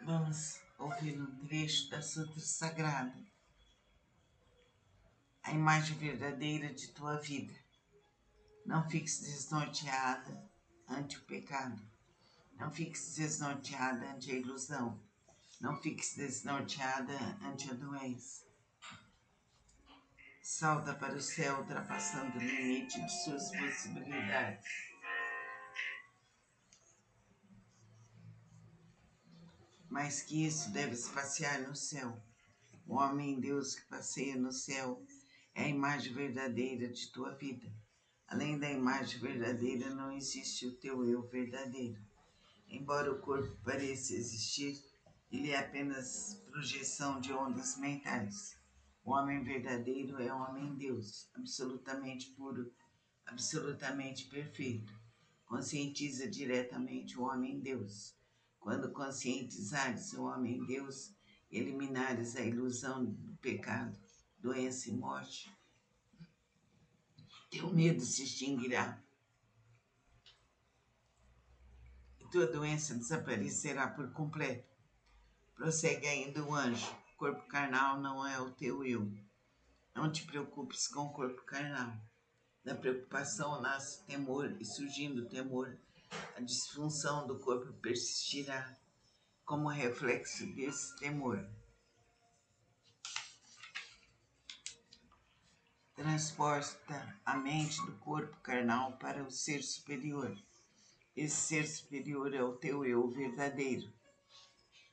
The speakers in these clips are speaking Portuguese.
Vamos ouvir um trecho da Sutra Sagrada. A imagem verdadeira de tua vida. Não fiques desnorteada ante o pecado. Não fiques desnorteada ante a ilusão. Não fiques desnorteada ante a doença. Salta para o céu, ultrapassando o limite de suas possibilidades. Mais que isso, deves passear no céu. O homem-deus que passeia no céu é a imagem verdadeira de tua vida. Além da imagem verdadeira, não existe o teu eu verdadeiro. Embora o corpo pareça existir, ele é apenas projeção de ondas mentais. O homem verdadeiro é um homem-deus, absolutamente puro, absolutamente perfeito. Conscientiza diretamente o homem-deus. Quando conscientizares o homem-deus, eliminares a ilusão do pecado, doença e morte, teu medo se extinguirá. E tua doença desaparecerá por completo. Prossegue ainda o anjo. O corpo carnal não é o teu eu. Não te preocupes com o corpo carnal. Da preocupação nasce temor, e surgindo o temor, a disfunção do corpo persistirá como reflexo desse temor. Transporta a mente do corpo carnal para o ser superior. Esse ser superior é o teu eu verdadeiro.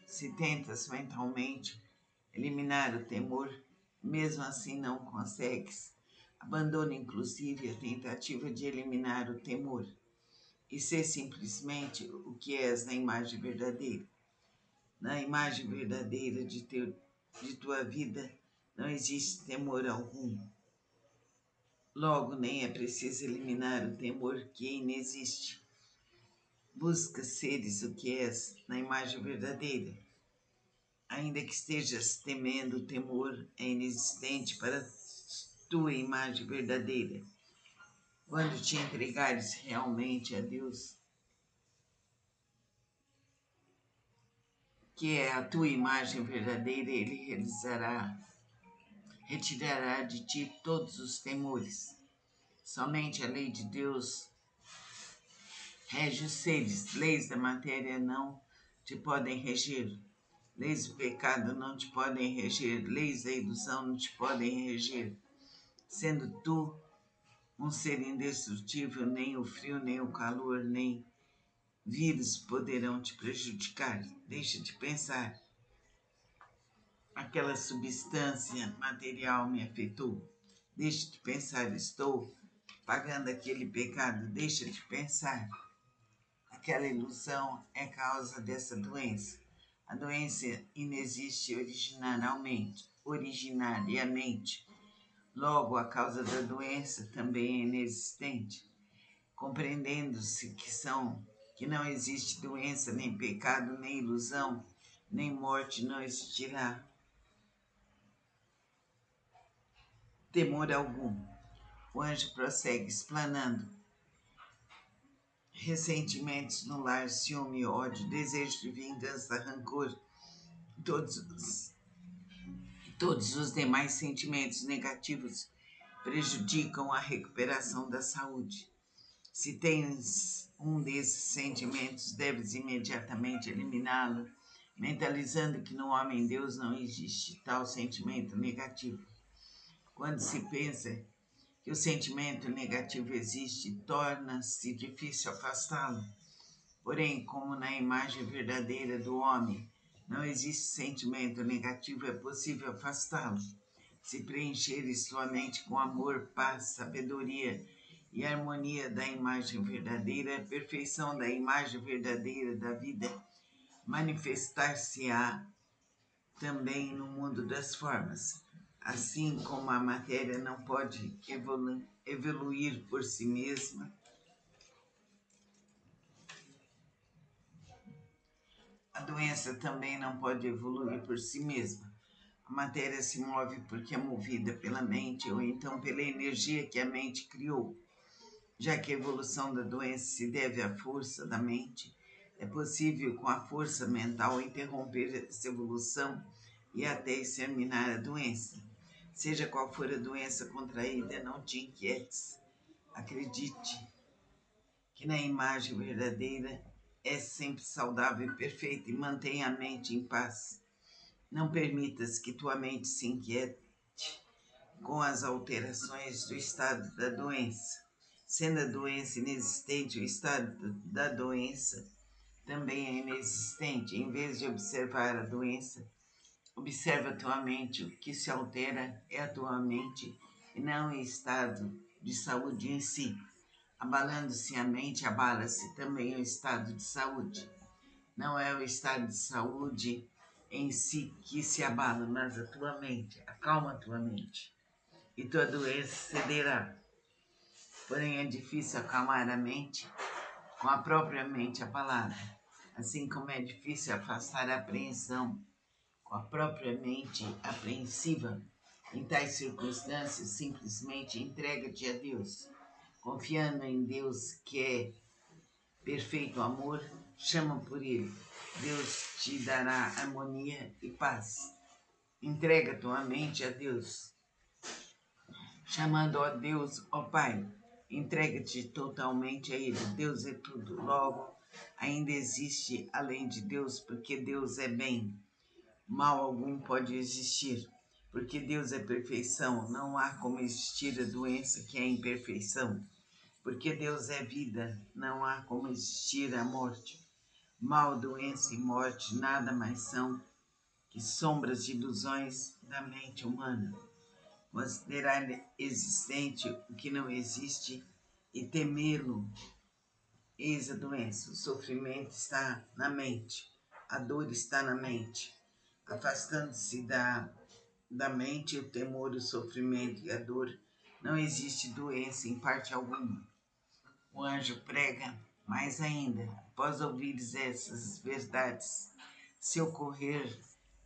Se tentas mentalmente eliminar o temor, mesmo assim não consegues. Abandona inclusive a tentativa de eliminar o temor e ser simplesmente o que és na imagem verdadeira. Na imagem verdadeira de tua vida não existe temor algum. Logo, nem é preciso eliminar o temor que inexiste. Busca seres o que és na imagem verdadeira. Ainda que estejas temendo, o temor é inexistente para tua imagem verdadeira. Quando te entregares realmente a Deus, que é a tua imagem verdadeira, Ele retirará de ti todos os temores. Somente a lei de Deus rege os seres. Leis da matéria não te podem reger. Leis do pecado não te podem reger. Leis da ilusão não te podem reger. Sendo tu um ser indestrutível, nem o frio, nem o calor, nem vírus poderão te prejudicar. Deixa de pensar. Aquela substância material me afetou. Deixa de pensar, estou pagando aquele pecado. Deixa de pensar. Aquela ilusão é causa dessa doença. A doença inexiste originariamente. Logo, a causa da doença também é inexistente. Compreendendo-se que não existe doença, nem pecado, nem ilusão, nem morte, não existirá temor algum. O anjo prossegue explanando. Ressentimentos no lar, ciúme, ódio, desejo de vingança, rancor, todos os demais sentimentos negativos prejudicam a recuperação da saúde. Se tens um desses sentimentos, deves imediatamente eliminá-lo, mentalizando que no homem-deus não existe tal sentimento negativo. Quando se pensa que o sentimento negativo existe, torna-se difícil afastá-lo. Porém, como na imagem verdadeira do homem não existe sentimento negativo, é possível afastá-lo. Se preencheres sua mente com amor, paz, sabedoria e harmonia da imagem verdadeira, a perfeição da imagem verdadeira da vida manifestar-se-á também no mundo das formas. Assim como a matéria não pode evoluir por si mesma, a doença também não pode evoluir por si mesma. A matéria se move porque é movida pela mente ou então pela energia que a mente criou. Já que a evolução da doença se deve à força da mente, É possível, com a força mental, interromper essa evolução e até exterminar a doença. Seja qual for a doença contraída, não te inquietes. Acredite que na imagem verdadeira é sempre saudável e perfeita e mantenha a mente em paz. Não permitas que tua mente se inquiete com as alterações do estado da doença. Sendo a doença inexistente, o estado da doença também é inexistente. Em vez de observar a doença, observa a tua mente. O que se altera é a tua mente e não o estado de saúde em si. Abalando-se a mente, abala-se também o estado de saúde. Não é o estado de saúde em si que se abala, mas a tua mente. Acalma a tua mente e tua doença cederá. Porém, é difícil acalmar a mente com a própria mente abalada, assim como é difícil afastar a apreensão com a própria mente apreensiva. Em tais circunstâncias, simplesmente entrega-te a Deus, confiando em Deus que é perfeito amor, chama por Ele. Deus te dará harmonia e paz. Entrega tua mente a Deus, chamando a Deus, ó Pai. Entrega-te totalmente a Ele. Deus é tudo. Logo, ainda existe além de Deus, porque Deus é bem. Mal algum pode existir, porque Deus é perfeição. Não há como existir a doença que é imperfeição. Porque Deus é vida, não há como existir a morte. Mal, doença e morte nada mais são que sombras de ilusões da mente humana. Considerar existente o que não existe e temê-lo, eis a doença. O sofrimento está na mente, a dor está na mente. Afastando-se da mente o temor, o sofrimento e a dor, não existe doença em parte alguma. O anjo prega mais ainda, após ouvires essas verdades, se ocorrer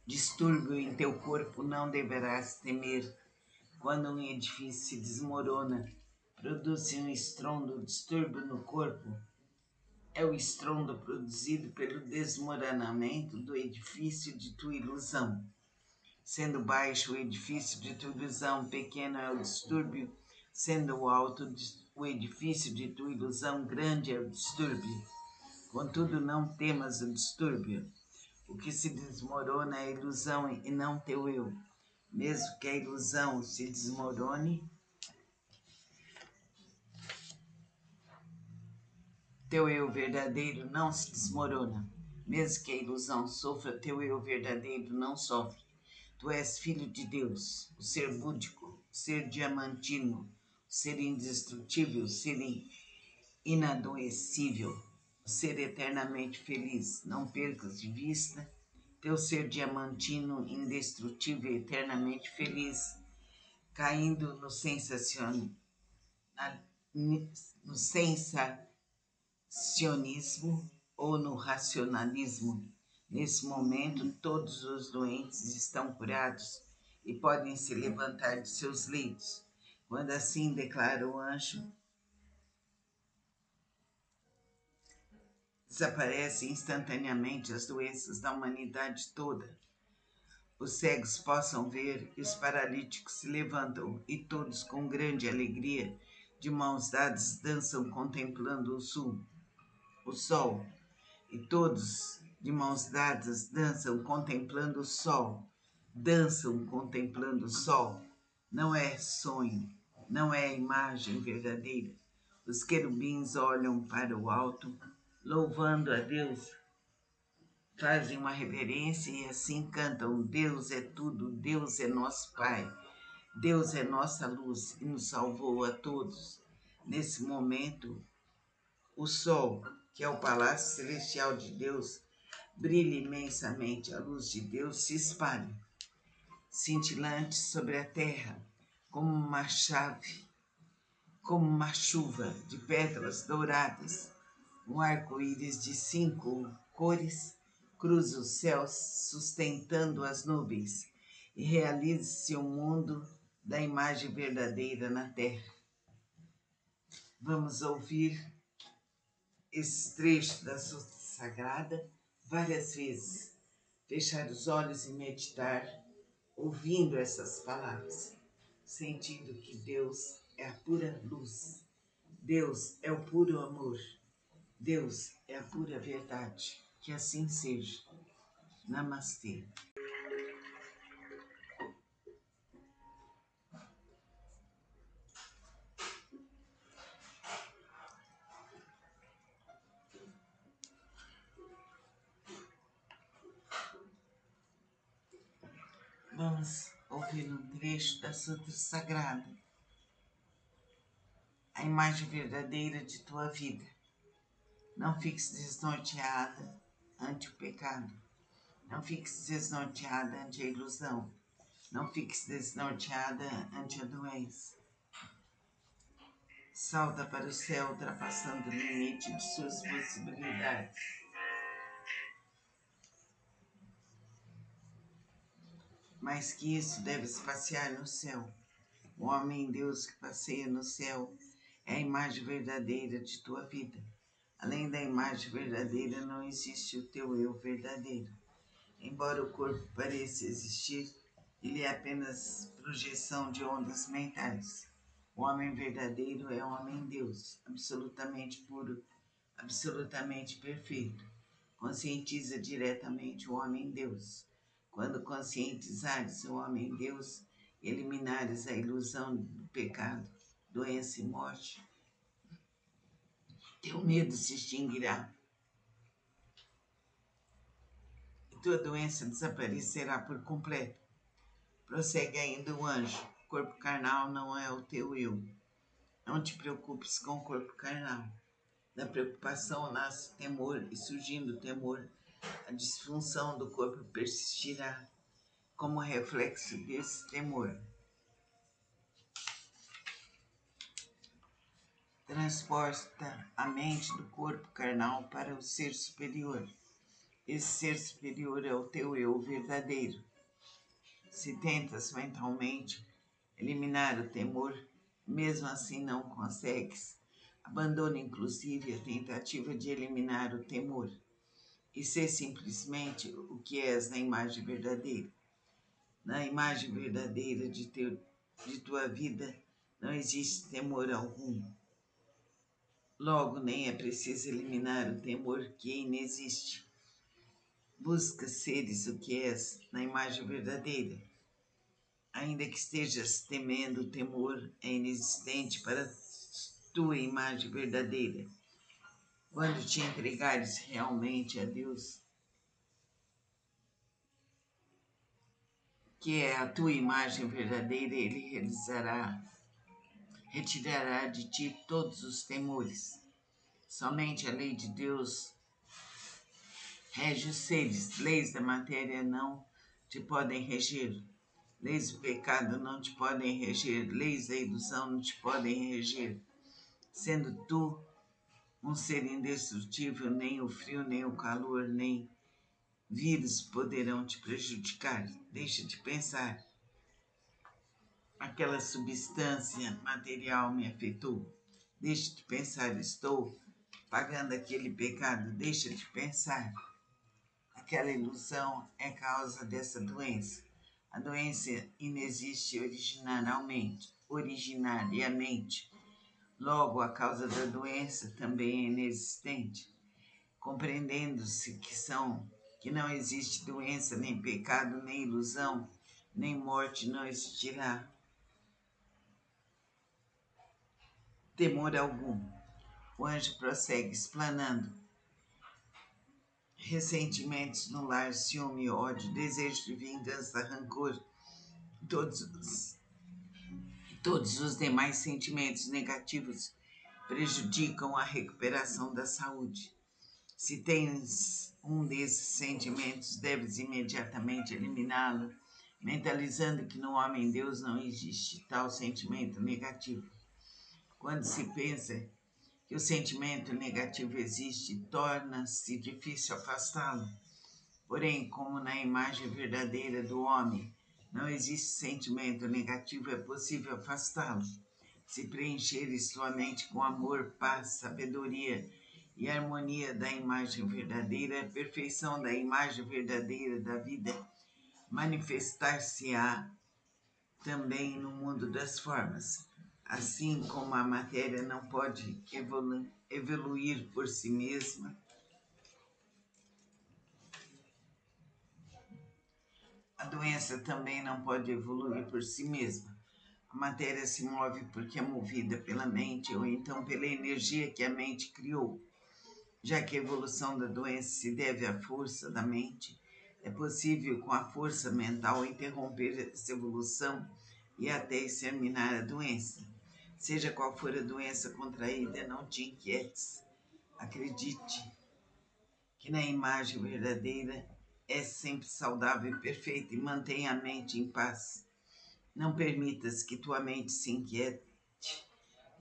distúrbio em teu corpo, não deverás temer. Quando um edifício se desmorona, produz um estrondo, distúrbio no corpo. É o estrondo produzido pelo desmoronamento do edifício de tua ilusão. Sendo baixo o edifício de tua ilusão, pequeno é o distúrbio. Sendo alto o edifício de tua ilusão, grande é o distúrbio. Contudo, não temas o distúrbio. O que se desmorona é a ilusão e não teu eu. Mesmo que a ilusão se desmorone, teu eu verdadeiro não se desmorona. Mesmo que a ilusão sofra, teu eu verdadeiro não sofre. Tu és filho de Deus, o ser búdico, o ser diamantino, o ser indestrutível, o ser inadoecível, o ser eternamente feliz. Não percas de vista teu ser diamantino, indestrutível e eternamente feliz, caindo no sensacionismo, ou no racionalismo. Nesse momento, todos os doentes estão curados e podem se levantar de seus leitos. Quando assim declara o anjo, desaparecem instantaneamente as doenças da humanidade toda. Os cegos possam ver e os paralíticos se levantam, e todos com grande alegria, de mãos dadas, dançam contemplando o sol. E todos, de mãos dadas, dançam contemplando o sol. Dançam contemplando o sol. Não é sonho, não é imagem verdadeira. Os querubins olham para o alto, louvando a Deus. Fazem uma reverência e assim cantam: Deus é tudo, Deus é nosso Pai. Deus é nossa luz e nos salvou a todos. Nesse momento, o sol, que é o palácio celestial de Deus, brilha imensamente. A luz de Deus se espalha, cintilante sobre a terra, como uma chave, como uma chuva de pétalas douradas. Um arco-íris de 5 cores cruza os céus, sustentando as nuvens, e realiza-se o mundo da imagem verdadeira na terra. Vamos ouvir esse trecho da sagrada várias vezes, fechar os olhos e meditar, ouvindo essas palavras, sentindo que Deus é a pura luz, Deus é o puro amor, Deus é a pura verdade. Que assim seja. Namastê. Vamos ouvir um trecho da Sutra Sagrada, a imagem verdadeira de tua vida. Não fiques desnorteada ante o pecado. Não fiques desnorteada ante a ilusão. Não fiques desnorteada ante a doença. Salta para o céu, ultrapassando o limite de suas possibilidades. Mais que isso, deves passear no céu. O homem-deus que passeia no céu é a imagem verdadeira de tua vida. Além da imagem verdadeira, não existe o teu eu verdadeiro. Embora o corpo pareça existir, ele é apenas projeção de ondas mentais. O homem verdadeiro é um homem-deus, absolutamente puro, absolutamente perfeito. Conscientiza diretamente o homem-deus. Quando conscientizares o homem-deus, eliminares a ilusão do pecado, doença e morte, teu medo se extinguirá. E tua doença desaparecerá por completo. Prossegue ainda o anjo. O corpo carnal não é o teu eu. Não te preocupes com o corpo carnal. Da preocupação nasce temor, e surgindo o temor, a disfunção do corpo persistirá. Como reflexo desse temor, transporta a mente do corpo carnal para o ser superior. Esse ser superior é o teu eu verdadeiro. Se tentas mentalmente eliminar o temor, mesmo assim não consegues. Abandona inclusive a tentativa de eliminar o temor e ser simplesmente o que és na imagem verdadeira. Na imagem verdadeira de tua vida não existe temor algum. Logo, nem é preciso eliminar o temor que inexiste. Busca seres o que és na imagem verdadeira. Ainda que estejas temendo, o temor é inexistente para tua imagem verdadeira. Quando te entregares realmente a Deus, que é a tua imagem verdadeira, Ele retirará de ti todos os temores. Somente a lei de Deus rege os seres. Leis da matéria não te podem reger. Leis do pecado não te podem reger. Leis da ilusão não te podem reger. Sendo tu um ser indestrutível, nem o frio, nem o calor, nem vírus poderão te prejudicar. Deixa de pensar. Aquela substância material me afetou. Deixa de pensar, estou pagando aquele pecado. Deixa de pensar. Aquela ilusão é causa dessa doença. A doença inexiste originariamente. Logo, a causa da doença também é inexistente. Compreendendo-se que não existe doença, nem pecado, nem ilusão, nem morte, não existirá temor algum. O anjo prossegue explanando. Ressentimentos no lar, ciúme, ódio, desejo de vingança, rancor, todos os demais sentimentos negativos prejudicam a recuperação da saúde. Se tens um desses sentimentos, deves imediatamente eliminá-lo, mentalizando que no homem-deus não existe tal sentimento negativo. Quando se pensa que o sentimento negativo existe, torna-se difícil afastá-lo. Porém, como na imagem verdadeira do homem não existe sentimento negativo, é possível afastá-lo. Se preencheres sua mente com amor, paz, sabedoria e a harmonia da imagem verdadeira, a perfeição da imagem verdadeira da vida, manifestar-se-á também no mundo das formas. Assim como a matéria não pode evoluir por si mesma, a doença também não pode evoluir por si mesma. A matéria se move porque é movida pela mente ou então pela energia que a mente criou. Já que a evolução da doença se deve à força da mente, é possível, com a força mental, interromper essa evolução e até exterminar a doença. Seja qual for a doença contraída, não te inquietes. Acredite que na imagem verdadeira é sempre saudável e perfeita e mantenha a mente em paz. Não permitas que tua mente se inquiete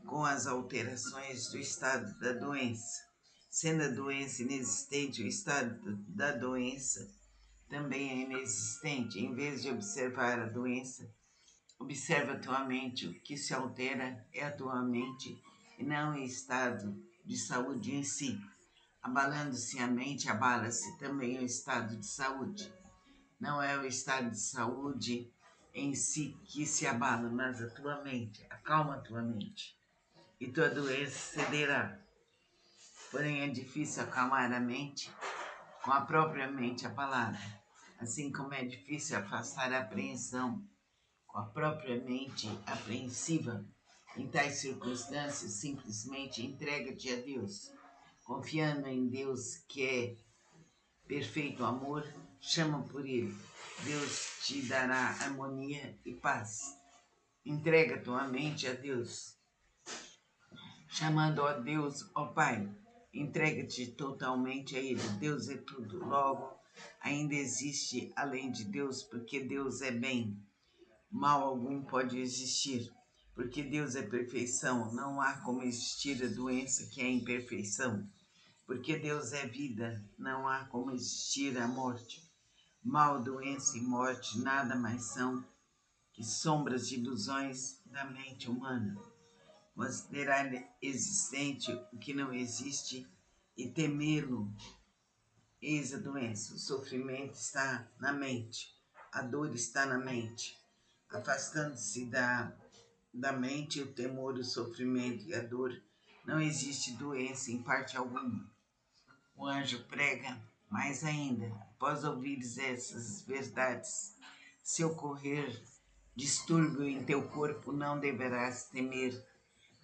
com as alterações do estado da doença. Sendo a doença inexistente, o estado da doença também é inexistente. Em vez de observar a doença, observa a tua mente. O que se altera é a tua mente e não o estado de saúde em si. Abalando-se a mente, abala-se também o estado de saúde. Não é o estado de saúde em si que se abala, mas a tua mente. Acalma a tua mente e tua doença cederá. Porém, é difícil acalmar a mente com a própria mente abalada, assim como é difícil afastar a apreensão com a própria mente apreensiva. Em tais circunstâncias, simplesmente entrega-te a Deus, confiando em Deus que é perfeito amor, chama por Ele. Deus te dará harmonia e paz. Entrega tua mente a Deus, chamando a Deus, ó Pai. Entrega-te totalmente a Ele. Deus é tudo. Logo, ainda existe além de Deus, porque Deus é bem. Mal algum pode existir, porque Deus é perfeição. Não há como existir a doença que é imperfeição. Porque Deus é vida, não há como existir a morte. Mal, doença e morte nada mais são que sombras de ilusões da mente humana. Considerar existente o que não existe e temê-lo, eis a doença. O sofrimento está na mente, a dor está na mente. Afastando-se da mente o temor, o sofrimento e a dor, não existe doença em parte alguma. O anjo prega mais ainda, após ouvires essas verdades, se ocorrer distúrbio em teu corpo, não deverás temer.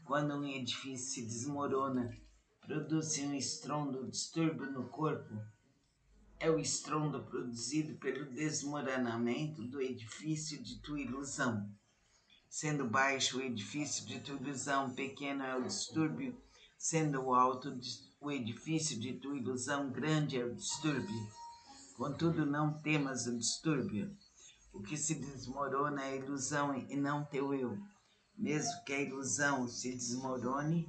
Quando um edifício se desmorona, produz um estrondo, distúrbio no corpo. É o estrondo produzido pelo desmoronamento do edifício de tua ilusão. Sendo baixo o edifício de tua ilusão, pequeno é o distúrbio. Sendo alto o edifício de tua ilusão, grande é o distúrbio. Contudo, não temas o distúrbio. O que se desmorona é a ilusão e não teu eu. Mesmo que a ilusão se desmorone,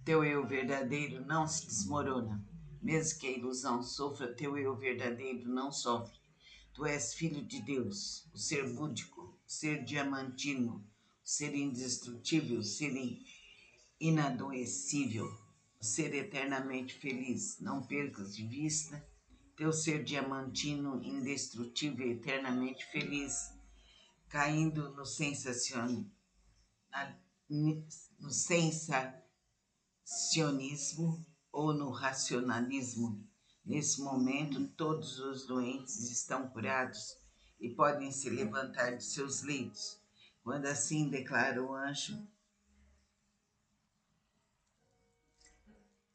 teu eu verdadeiro não se desmorona. Mesmo que a ilusão sofra, teu eu verdadeiro não sofre. Tu és filho de Deus, o ser búdico, o ser diamantino, o ser indestrutível, o ser inadoecível, o ser eternamente feliz. Não percas de vista teu ser diamantino, indestrutível e eternamente feliz, caindo no sensacionismo, ou no racionalismo. Nesse momento, todos os doentes estão curados e podem se levantar de seus leitos. Quando assim declara o anjo,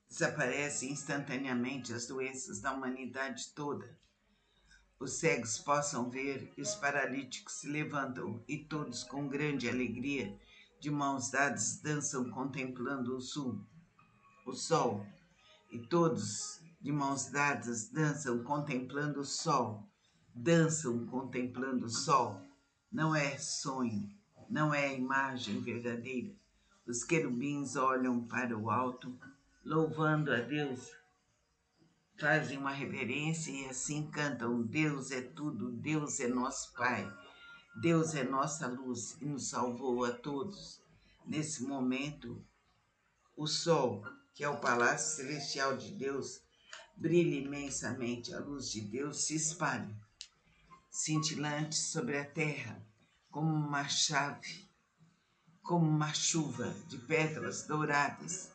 desaparecem instantaneamente as doenças da humanidade toda. Os cegos possam ver e os paralíticos se levantam e todos com grande alegria, de mãos dadas, dançam contemplando o sol. E todos, de mãos dadas, dançam contemplando o sol. Dançam contemplando o sol. Não é sonho, não é imagem verdadeira. Os querubins olham para o alto, louvando a Deus. Fazem uma reverência e assim cantam: Deus é tudo, Deus é nosso Pai. Deus é nossa luz e nos salvou a todos. Nesse momento, o sol, que é o palácio celestial de Deus, brilha imensamente. A luz de Deus se espalha, cintilante sobre a terra, como uma chave, como uma chuva de pétalas douradas.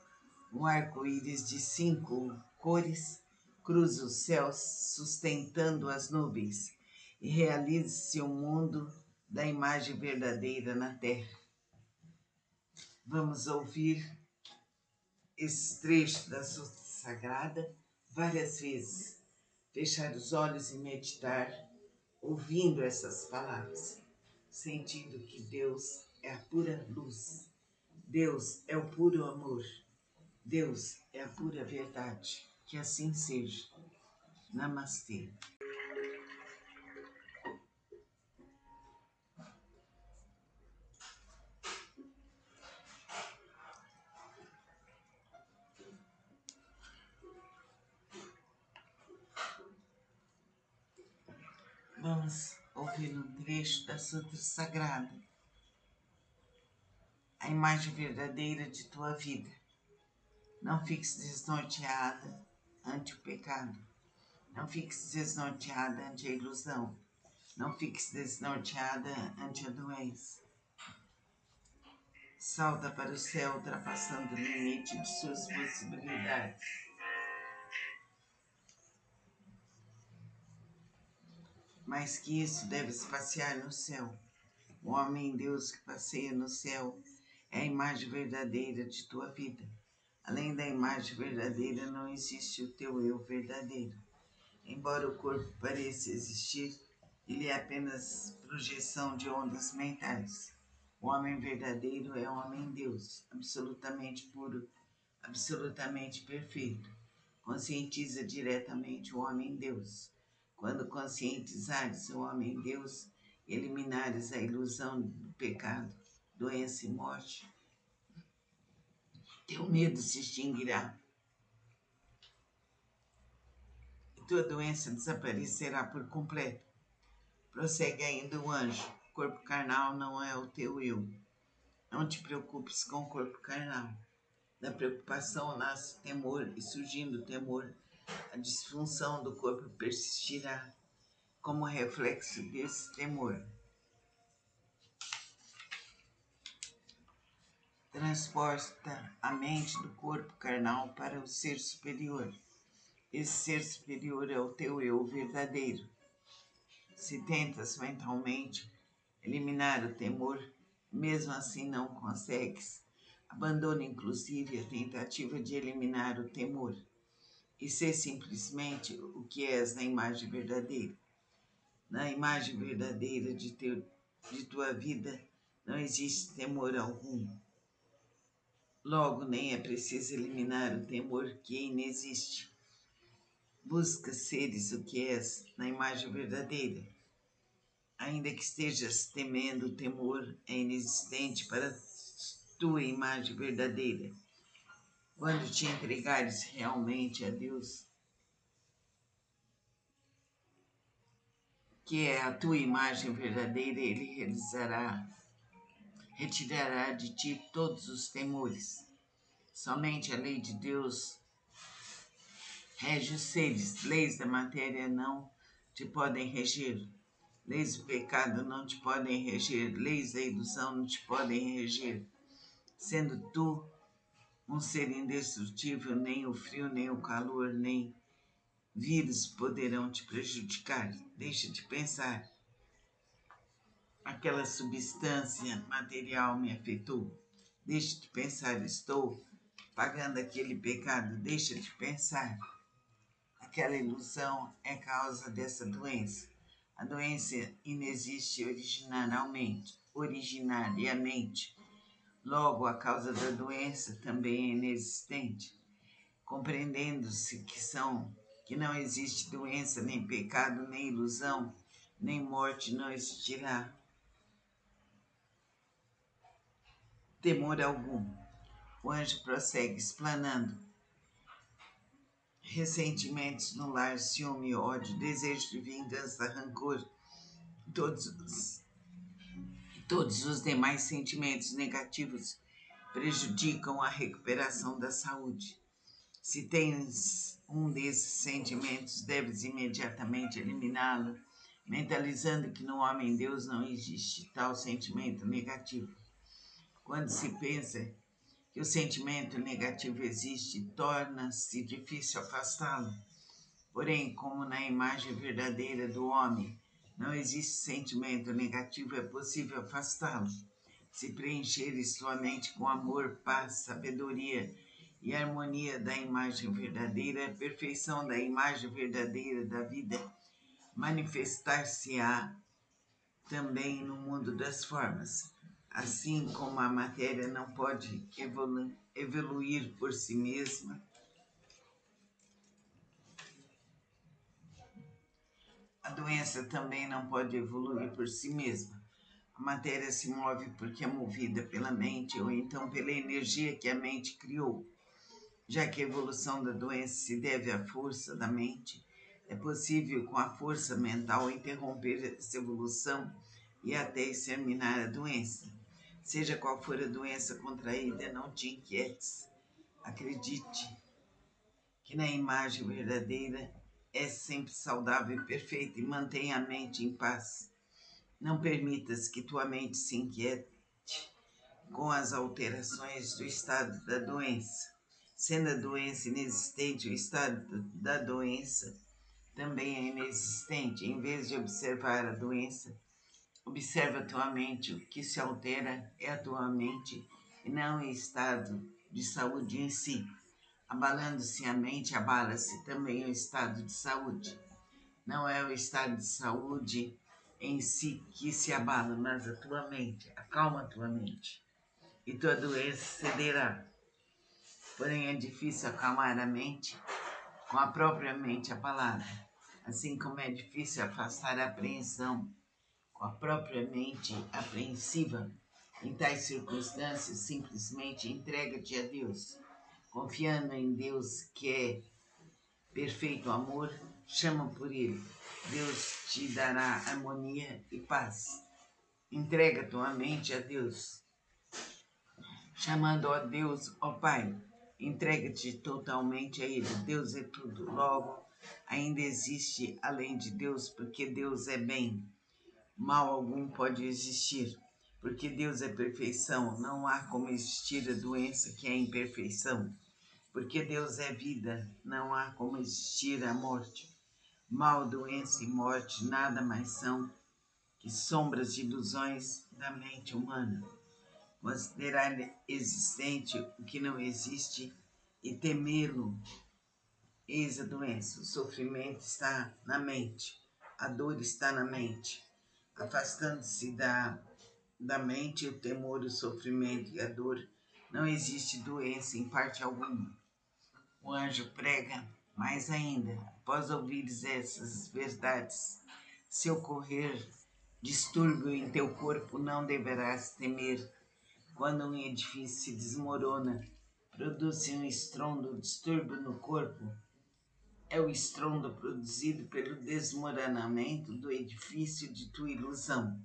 Um arco-íris de 5 cores cruza os céus, sustentando as nuvens, e realiza-se o mundo da imagem verdadeira na terra. Vamos ouvir esse trecho da Sua Sagrada várias vezes. Fechar os olhos e meditar, ouvindo essas palavras, sentindo que Deus é a pura luz, Deus é o puro amor, Deus é a pura verdade. Que assim seja. Namastê. Vamos ouvir um trecho da Sutra Sagrada, a imagem verdadeira de tua vida. Não fiques desnorteada ante o pecado. Não fiques desnorteada ante a ilusão. Não fiques desnorteada ante a doença. Salta para o céu, ultrapassando o limite de suas possibilidades. Mais que isso, deves passear no céu. O homem-deus que passeia no céu é a imagem verdadeira de tua vida. Além da imagem verdadeira, não existe o teu eu verdadeiro. Embora o corpo pareça existir, ele é apenas projeção de ondas mentais. O homem verdadeiro é um homem-deus, absolutamente puro, absolutamente perfeito. Conscientiza diretamente o homem-deus. Quando conscientizares o homem-deus, eliminares a ilusão do pecado, doença e morte, teu medo se extinguirá. Tua doença desaparecerá por completo. Prossegue ainda o anjo. O corpo carnal não é o teu eu. Não te preocupes com o corpo carnal. Da preocupação nasce temor, e surgindo o temor, a disfunção do corpo persistirá. Como reflexo desse temor, transporta a mente do corpo carnal para o ser superior. Esse ser superior é o teu eu verdadeiro. Se tentas mentalmente eliminar o temor, mesmo assim não consegues. Abandona inclusive a tentativa de eliminar o temor e ser simplesmente o que és na imagem verdadeira. Na imagem verdadeira de tua vida não existe temor algum. Logo, nem é preciso eliminar o temor que inexiste. Busca seres o que és na imagem verdadeira. Ainda que estejas temendo, o temor é inexistente para tua imagem verdadeira. Quando te entregares realmente a Deus, que é a tua imagem verdadeira, Ele retirará de ti todos os temores. Somente a lei de Deus rege os seres. Leis da matéria não te podem reger. Leis do pecado não te podem reger. Leis da ilusão não te podem reger. Sendo tu um ser indestrutível, nem o frio, nem o calor, nem vírus poderão te prejudicar. Deixa de pensar. Aquela substância material me afetou. Deixa de pensar, estou pagando aquele pecado. Deixa de pensar. Aquela ilusão é causa dessa doença. A doença inexiste originariamente. Logo, a causa da doença também é inexistente. Compreendendo-se que não existe doença, nem pecado, nem ilusão, nem morte, não existirá temor algum. O anjo prossegue explanando. Ressentimentos no lar, ciúme, ódio, desejo de vingança, rancor, todos os demais sentimentos negativos prejudicam a recuperação da saúde. Se tens um desses sentimentos, deves imediatamente eliminá-lo, mentalizando que no homem-deus não existe tal sentimento negativo. Quando se pensa que o sentimento negativo existe, torna-se difícil afastá-lo. Porém, como na imagem verdadeira do homem não existe sentimento negativo, é possível afastá-lo. Se preencheres sua mente com amor, paz, sabedoria e harmonia da imagem verdadeira, a perfeição da imagem verdadeira da vida manifestar-se-á também no mundo das formas. Assim como a matéria não pode evoluir por si mesma, a doença também não pode evoluir por si mesma. A matéria se move porque é movida pela mente ou então pela energia que a mente criou. Já que a evolução da doença se deve à força da mente, é possível, com a força mental, interromper essa evolução e até exterminar a doença. Seja qual for a doença contraída, não te inquietes. Acredite que na imagem verdadeira é sempre saudável e perfeita e mantenha a mente em paz. Não permitas que tua mente se inquiete com as alterações do estado da doença. Sendo a doença inexistente, o estado da doença também é inexistente. Em vez de observar a doença, observa a tua mente. O que se altera é a tua mente e não o estado de saúde em si. Abalando-se a mente, abala-se também o estado de saúde. Não é o estado de saúde em si que se abala, mas a tua mente. Acalma a tua mente e tua doença cederá. Porém, é difícil acalmar a mente com a própria mente abalada, assim como é difícil afastar a apreensão com a própria mente apreensiva. Em tais circunstâncias, simplesmente entrega-te a Deus, confiando em Deus que é perfeito amor, chama por Ele. Deus te dará harmonia e paz. Entrega tua mente a Deus, chamando a Deus, ó Pai. Entrega-te totalmente a Ele. Deus é tudo. Logo, ainda existe além de Deus, porque Deus é bem. Mal algum pode existir, porque Deus é perfeição. Não há como existir a doença que é imperfeição. Porque Deus é vida, não há como existir a morte. Mal, doença e morte nada mais são que sombras de ilusões da mente humana. Considerar existente o que não existe e temê-lo, eis a doença. O sofrimento está na mente, a dor está na mente. Afastando-se da mente o temor, o sofrimento e a dor, não existe doença em parte alguma. O anjo prega mais ainda, após ouvires essas verdades, se ocorrer distúrbio em teu corpo, não deverás temer. Quando um edifício se desmorona, produz um estrondo, distúrbio no corpo. É o estrondo produzido pelo desmoronamento do edifício de tua ilusão.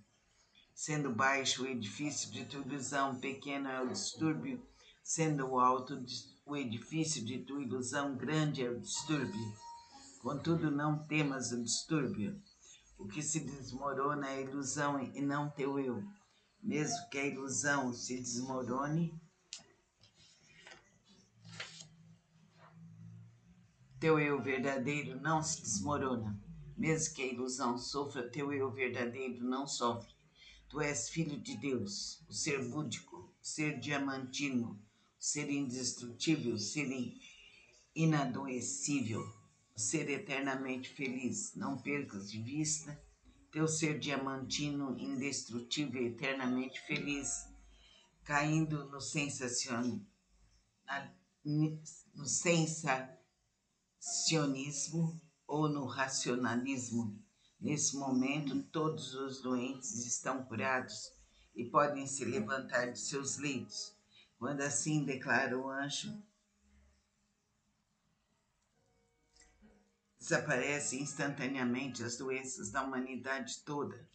Sendo baixo o edifício de tua ilusão, pequeno é o distúrbio. Sendo alto o edifício de tua ilusão, grande é o distúrbio. Contudo, não temas o distúrbio. O que se desmorona é a ilusão e não teu eu. Mesmo que a ilusão se desmorone, teu eu verdadeiro não se desmorona. Mesmo que a ilusão sofra, teu eu verdadeiro não sofre. Tu és filho de Deus, o ser búdico, o ser diamantino, o ser indestrutível, o ser inadoecível, o ser eternamente feliz. Não percas de vista teu ser diamantino, indestrutível e eternamente feliz, caindo no sensacionismo, ou no racionalismo. Nesse momento, todos os doentes estão curados e podem se levantar de seus leitos. Quando assim declara o anjo, desaparecem instantaneamente as doenças da humanidade toda.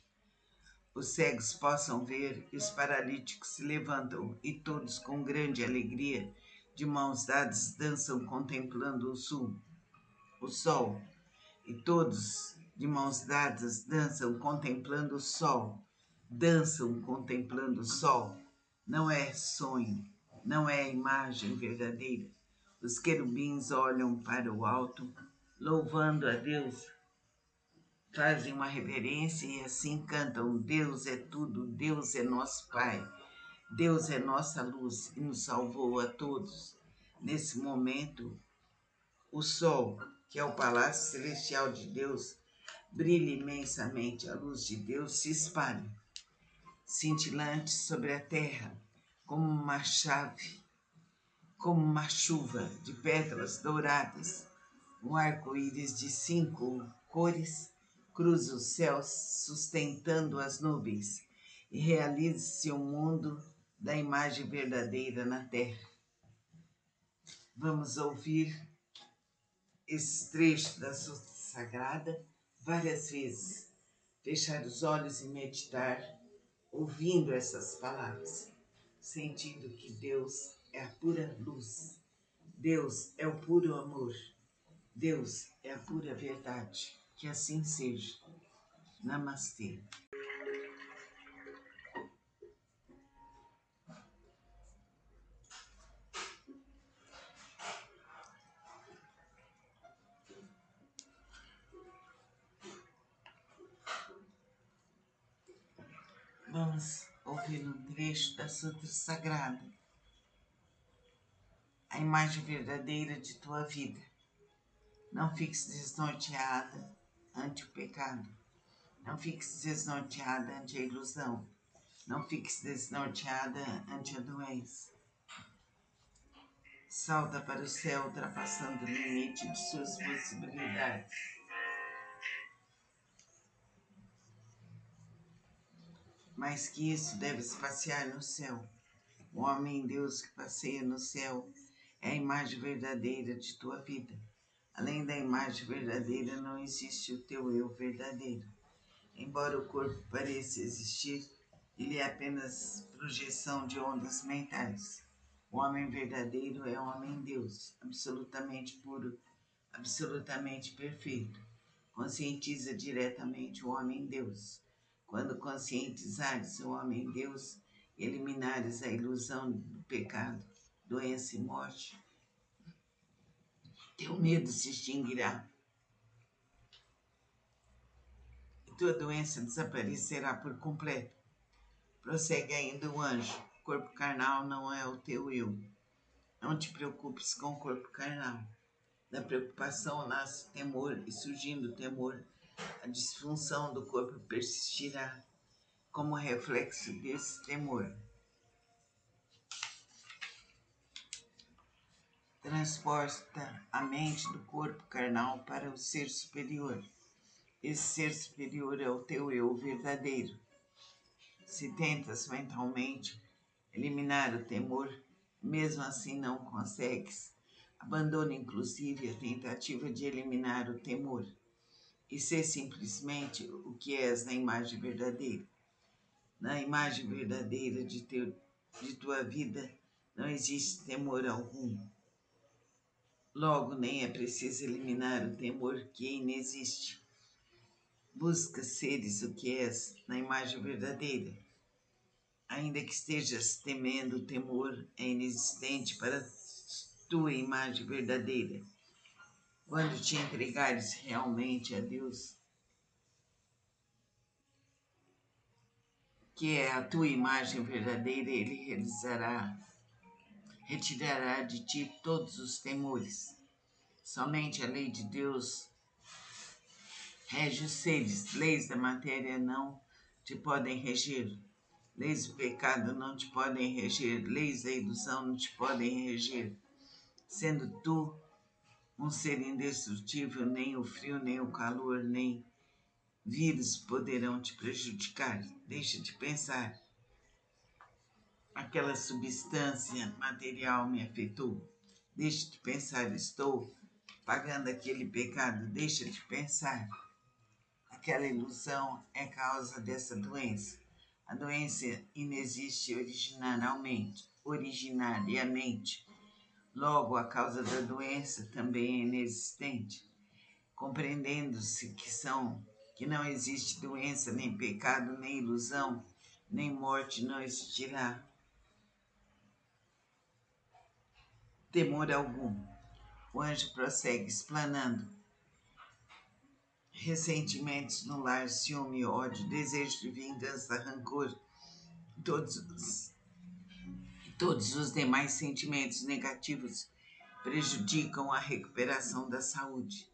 os cegos possam ver e os paralíticos se levantam e todos com grande alegria, de mãos dadas, dançam contemplando o sol, e todos de mãos dadas dançam contemplando o sol, dançam contemplando o sol. Não é sonho, não é imagem verdadeira. Os querubins olham para o alto, louvando a Deus, fazem uma reverência e assim cantam: Deus é tudo, Deus é nosso Pai, Deus é nossa luz e nos salvou a todos. Nesse momento, o sol, que é o palácio celestial de Deus, brilha imensamente, a luz de Deus se espalha, cintilante sobre a terra, como uma chave, como uma chuva de pétalas douradas. Um arco-íris de 5 cores cruza os céus, sustentando as nuvens, e realiza-se o mundo da imagem verdadeira na terra. Vamos ouvir esse trecho da Sua Sagrada várias vezes, fechar os olhos e meditar, ouvindo essas palavras, sentindo que Deus é a pura luz, Deus é o puro amor, Deus é a pura verdade. Que assim seja. Namastê. Vamos ouvir um trecho da Sutra Sagrada, a imagem verdadeira de tua vida. Não fiques desnorteada ante o pecado. Não fiques desnorteada ante a ilusão. Não fiques desnorteada ante a doença. Salta para o céu, ultrapassando o limite de suas possibilidades. Mais que isso, deves passear no céu. O homem-deus que passeia no céu é a imagem verdadeira de tua vida. Além da imagem verdadeira, não existe o teu eu verdadeiro. Embora o corpo pareça existir, ele é apenas projeção de ondas mentais. O homem verdadeiro é um homem-deus, absolutamente puro, absolutamente perfeito. Conscientiza diretamente o homem-deus. Quando conscientizares o homem-deus, eliminares a ilusão do pecado, doença e morte, teu medo se extinguirá e tua doença desaparecerá por completo. Prossegue ainda o anjo: o corpo carnal não é o teu eu. Não te preocupes com o corpo carnal. Da preocupação nasce temor, e surgindo o temor, a disfunção do corpo persistirá. Como reflexo desse temor, transporta a mente do corpo carnal para o ser superior. Esse ser superior é o teu eu verdadeiro. Se tentas mentalmente eliminar o temor, mesmo assim não consegues. Abandona inclusive a tentativa de eliminar o temor e ser simplesmente o que és na imagem verdadeira. Na imagem verdadeira de tua vida não existe temor algum. Logo, nem é preciso eliminar o temor que inexiste. Busca seres o que és na imagem verdadeira. Ainda que estejas temendo, o temor é inexistente para tua imagem verdadeira. Quando te entregares realmente a Deus, que é a tua imagem verdadeira, Ele retirará de ti todos os temores. Somente a lei de Deus rege os seres. Leis da matéria não te podem reger. Leis do pecado não te podem reger. Leis da ilusão não te podem reger. Sendo tu um ser indestrutível, nem o frio, nem o calor, nem vírus poderão te prejudicar. Deixa de pensar. Aquela substância material me afetou. Deixa de pensar, estou pagando aquele pecado. Deixa de pensar. Aquela ilusão é causa dessa doença. A doença inexiste originariamente. Logo, a causa da doença também é inexistente. Compreendendo-se que não existe doença, nem pecado, nem ilusão, nem morte não existirá temor algum. O anjo prossegue explanando. Ressentimentos no lar, ciúme, ódio, desejo de vingança, rancor, todos os demais sentimentos negativos prejudicam a recuperação da saúde.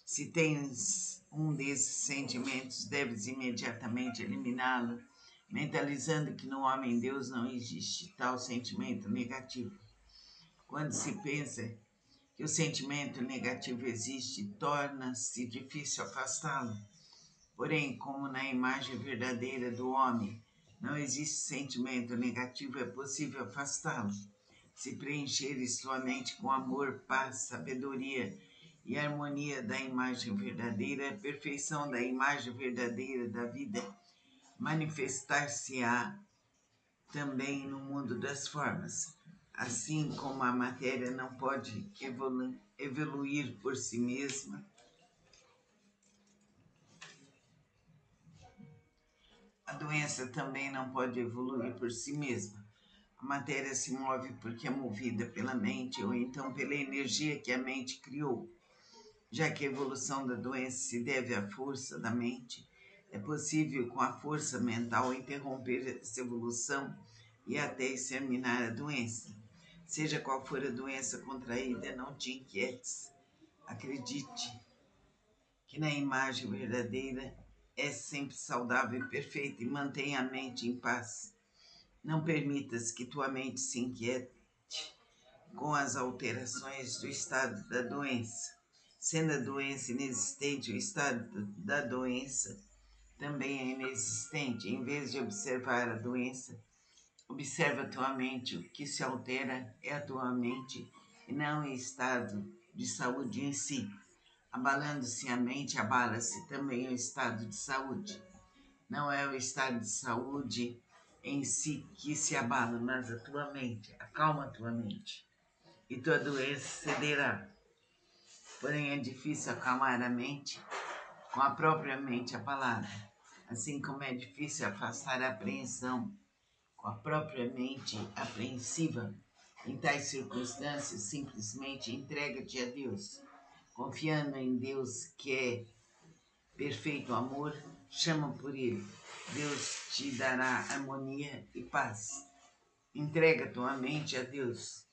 Se tens um desses sentimentos, deves imediatamente eliminá-lo, mentalizando que no homem-deus não existe tal sentimento negativo. Quando se pensa que o sentimento negativo existe, torna-se difícil afastá-lo. Porém, como na imagem verdadeira do homem não existe sentimento negativo, é possível afastá-lo. Se preencheres sua mente com amor, paz, sabedoria e harmonia da imagem verdadeira, a perfeição da imagem verdadeira da vida manifestar-se-á também no mundo das formas. Assim como a matéria não pode evoluir por si mesma, a doença também não pode evoluir por si mesma. A matéria se move porque é movida pela mente ou então pela energia que a mente criou. Já que a evolução da doença se deve à força da mente, é possível com a força mental interromper essa evolução e até exterminar a doença. Seja qual for a doença contraída, não te inquietes. Acredite que na imagem verdadeira é sempre saudável e perfeita e mantenha a mente em paz. Não permitas que tua mente se inquiete com as alterações do estado da doença. Sendo a doença inexistente, o estado da doença também é inexistente. Em vez de observar a doença, observa a tua mente. O que se altera é a tua mente e não o estado de saúde em si. Abalando-se a mente, abala-se também o estado de saúde. Não é o estado de saúde em si que se abala, mas a tua mente. Acalma a tua mente e tua doença cederá. Porém, é difícil acalmar a mente com a própria mente abalada, assim como é difícil afastar a apreensão com a própria mente apreensiva. Em tais circunstâncias, simplesmente entrega-te a Deus, confiando em Deus que é perfeito amor, chama por Ele. Deus te dará harmonia e paz. Entrega tua mente a Deus,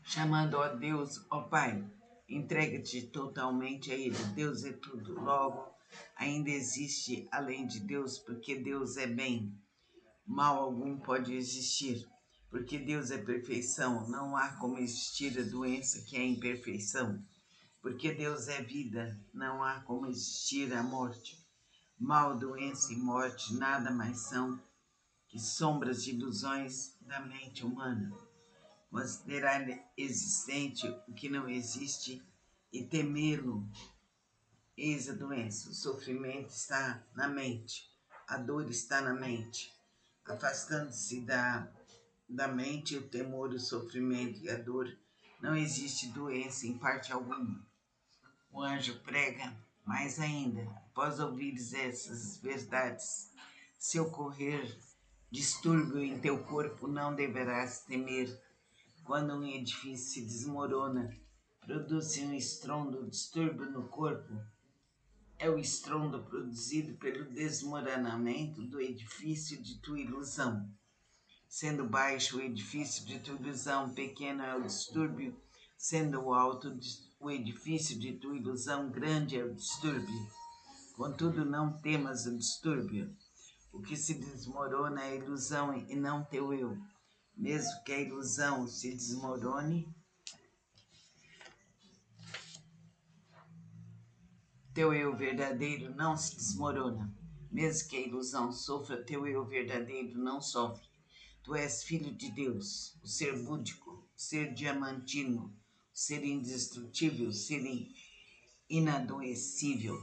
chamando a Deus, ó Pai. Entrega-te totalmente a Ele. Deus é tudo. Logo, ainda existe além de Deus, porque Deus é bem. Mal algum pode existir, porque Deus é perfeição. Não há como existir a doença que é imperfeição. Porque Deus é vida, não há como existir a morte. Mal, doença e morte nada mais são que sombras de ilusões da mente humana. Considerar existente o que não existe e temê-lo, eis a doença. O sofrimento está na mente, a dor está na mente. Afastando-se da mente o temor, o sofrimento e a dor, não existe doença em parte alguma. O anjo prega mais ainda, após ouvires essas verdades, se ocorrer distúrbio em teu corpo, não deverás temer. Quando um edifício se desmorona, produz um estrondo, distúrbio no corpo. É o estrondo produzido pelo desmoronamento do edifício de tua ilusão. Sendo baixo o edifício de tua ilusão, pequeno é o distúrbio. Sendo alto o edifício de tua ilusão, grande é o distúrbio. Contudo, não temas o distúrbio. O que se desmorona é a ilusão e não teu eu. Mesmo que a ilusão se desmorone, teu eu verdadeiro não se desmorona. Mesmo que a ilusão sofra, teu eu verdadeiro não sofre. Tu és filho de Deus, o ser búdico, o ser diamantino, o ser indestrutível, o ser inadoecível,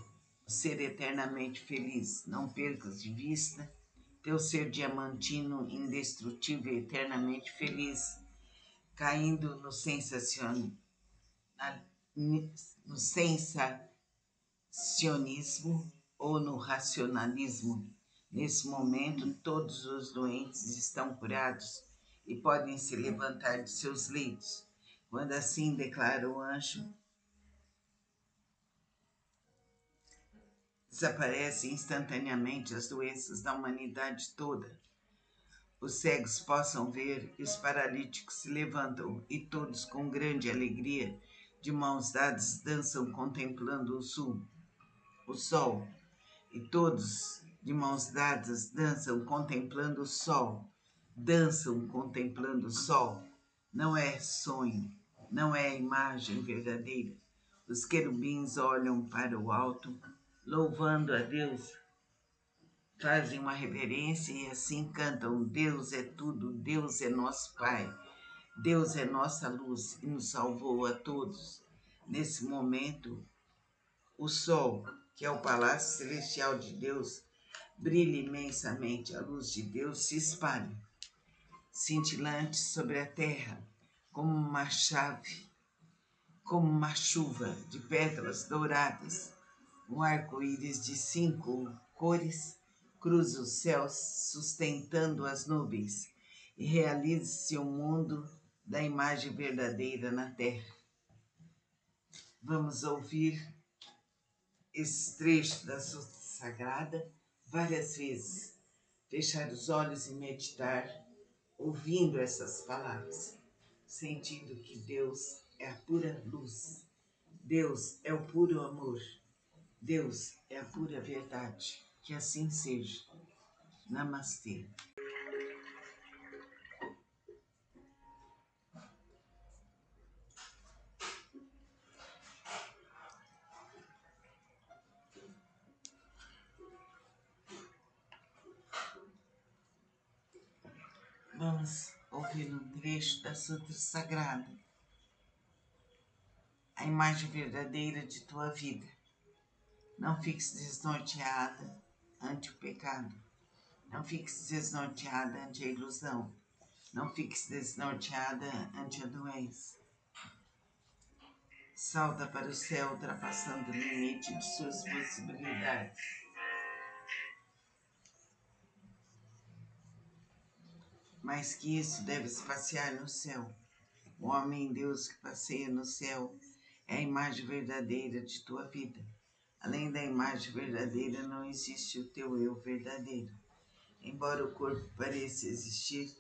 o ser eternamente feliz. Não percas de vista teu ser diamantino, indestrutível e eternamente feliz, caindo no sensacionismo ou no racionalismo. Nesse momento, todos os doentes estão curados e podem se levantar de seus leitos. Quando assim declara o anjo, desaparecem instantaneamente as doenças da humanidade toda. Os cegos possam ver e os paralíticos se levantam, e todos com grande alegria, de mãos dadas, dançam contemplando o sol. E todos, de mãos dadas, dançam contemplando o sol. Dançam contemplando o sol. Não é sonho, não é imagem verdadeira. Os querubins olham para o alto, louvando a Deus, fazem uma reverência e assim cantam: Deus é tudo, Deus é nosso Pai, Deus é nossa luz e nos salvou a todos. Nesse momento, o sol, que é o palácio celestial de Deus, brilha imensamente, a luz de Deus se espalha, cintilante sobre a terra, como uma chave, como uma chuva de pétalas douradas. Um arco-íris de 5 cores cruza os céus, sustentando as nuvens, e realiza-se o mundo da imagem verdadeira na terra. Vamos ouvir esse trecho da Sua Sagrada várias vezes, fechar os olhos e meditar, ouvindo essas palavras, sentindo que Deus é a pura luz, Deus é o puro amor, Deus é a pura verdade. Que assim seja. Namastê. Vamos ouvir um trecho da Sutra Sagrada. A imagem verdadeira de tua vida. Não fiques desnorteada ante o pecado. Não fiques desnorteada ante a ilusão. Não fiques desnorteada ante a doença. Salta para o céu, ultrapassando o limite de suas possibilidades. Mais que isso, deves passear no céu. O homem-deus que passeia no céu é a imagem verdadeira de tua vida. Além da imagem verdadeira, não existe o teu eu verdadeiro. Embora o corpo pareça existir,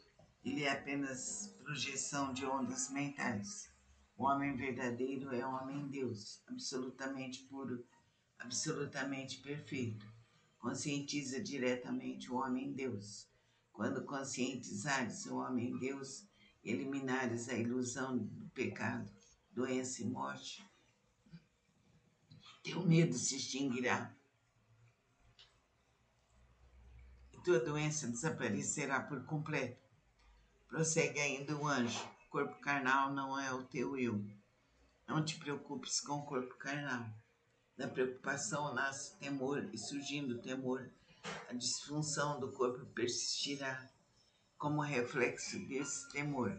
ele é apenas projeção de ondas mentais. O homem verdadeiro é um homem-deus, absolutamente puro, absolutamente perfeito. Conscientiza diretamente o homem-deus. Quando conscientizares o homem-deus, eliminares a ilusão do pecado, doença e morte, teu medo se extinguirá e tua doença desaparecerá por completo. Prossegue ainda o anjo: o corpo carnal não é o teu eu. Não te preocupes com o corpo carnal. Da preocupação nasce temor, e surgindo o temor, a disfunção do corpo persistirá. Como reflexo desse temor,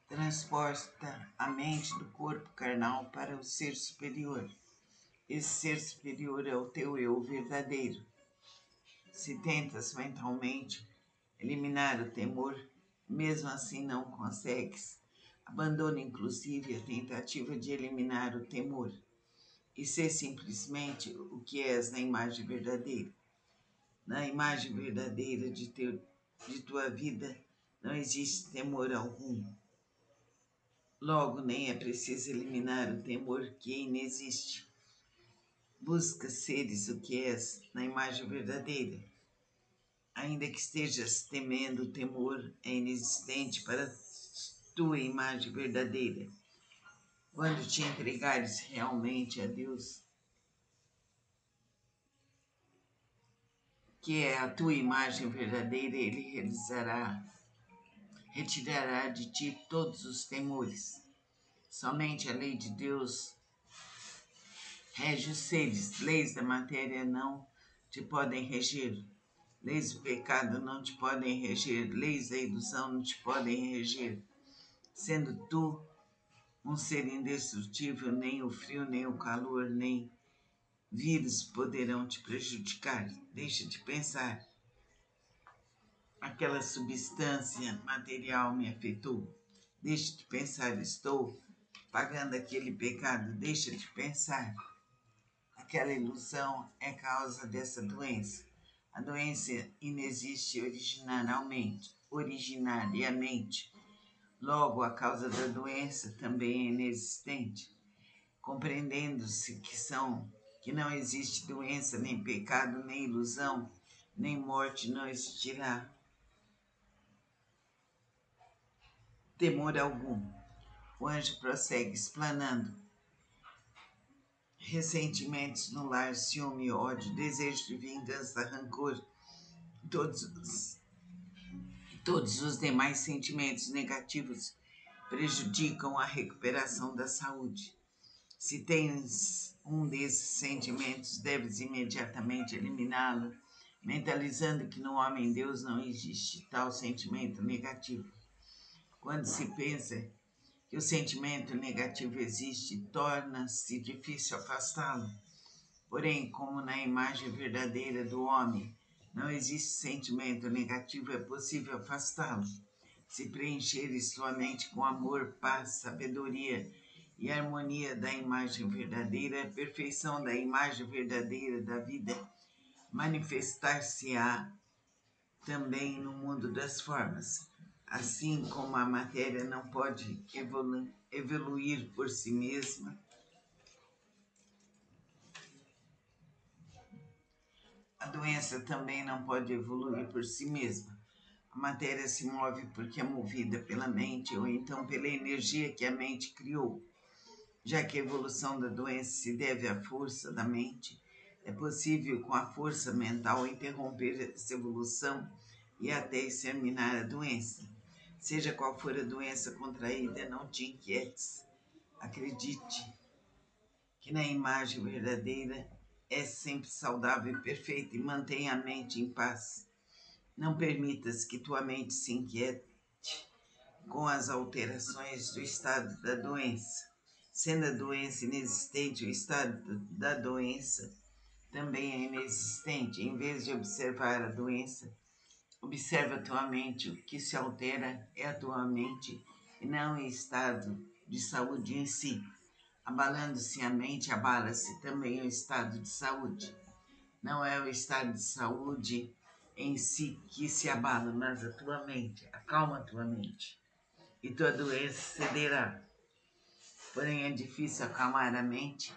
transporta a mente do corpo carnal para o ser superior. Esse ser superior é o teu eu verdadeiro. Se tentas mentalmente eliminar o temor, mesmo assim não consegues. Abandona inclusive a tentativa de eliminar o temor e ser simplesmente o que és na imagem verdadeira. Na imagem verdadeira de tua vida não existe temor algum. Logo, nem é preciso eliminar o temor que inexiste. Busca seres o que és na imagem verdadeira. Ainda que estejas temendo, o temor é inexistente para tua imagem verdadeira. Quando te entregares realmente a Deus, que é a tua imagem verdadeira, Ele retirará de ti todos os temores. Somente a lei de Deus rege os seres, leis da matéria não te podem reger, leis do pecado não te podem reger, leis da ilusão não te podem reger, sendo tu um ser indestrutível, nem o frio, nem o calor, nem vírus poderão te prejudicar. Deixa de pensar. Aquela substância material me afetou. Deixa de pensar, estou pagando aquele pecado. Deixa de pensar. Aquela ilusão é causa dessa doença. A doença inexiste originariamente. Logo, a causa da doença também é inexistente. Compreendendo-se que não existe doença, nem pecado, nem ilusão, nem morte, não existirá temor algum. O anjo prossegue explanando. Ressentimentos no lar, ciúme, ódio, desejo de vingança, rancor, todos os demais sentimentos negativos prejudicam a recuperação da saúde. Se tens um desses sentimentos, deves imediatamente eliminá-lo, mentalizando que no homem-deus não existe tal sentimento negativo. Quando se pensa que o sentimento negativo existe, torna-se difícil afastá-lo. Porém, como na imagem verdadeira do homem não existe sentimento negativo, é possível afastá-lo. Se preencheres sua mente com amor, paz, sabedoria e harmonia da imagem verdadeira, a perfeição da imagem verdadeira da vida manifestar-se-á também no mundo das formas. Assim como a matéria não pode evoluir por si mesma, a doença também não pode evoluir por si mesma. A matéria se move porque é movida pela mente ou então pela energia que a mente criou. Já que a evolução da doença se deve à força da mente, é possível com a força mental interromper essa evolução e até exterminar a doença. Seja qual for a doença contraída, não te inquietes. Acredite que na imagem verdadeira é sempre saudável e perfeita e mantenha a mente em paz. Não permitas que tua mente se inquiete com as alterações do estado da doença. Sendo a doença inexistente, o estado da doença também é inexistente. Em vez de observar a doença, observa a tua mente. O que se altera é a tua mente e não o estado de saúde em si. Abalando-se a mente, abala-se também o estado de saúde. Não é o estado de saúde em si que se abala, mas a tua mente. Acalma a tua mente e tua doença cederá. Porém, é difícil acalmar a mente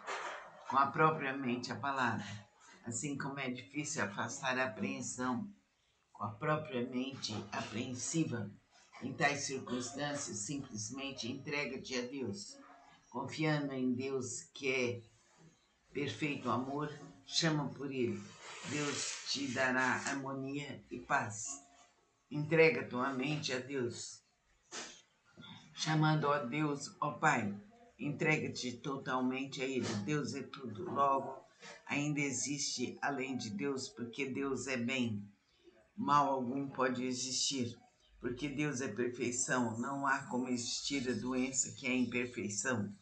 com a própria mente abalada, assim como é difícil afastar a apreensão com a própria mente apreensiva. Em tais circunstâncias, simplesmente entrega-te a Deus, confiando em Deus que é perfeito amor, chama por Ele. Deus te dará harmonia e paz. Entrega tua mente a Deus, chamando a Deus, ó Pai. Entrega-te totalmente a Ele. Deus é tudo. Logo, ainda existe além de Deus, porque Deus é bem. Mal algum pode existir, porque Deus é perfeição. Não há como existir a doença que é imperfeição.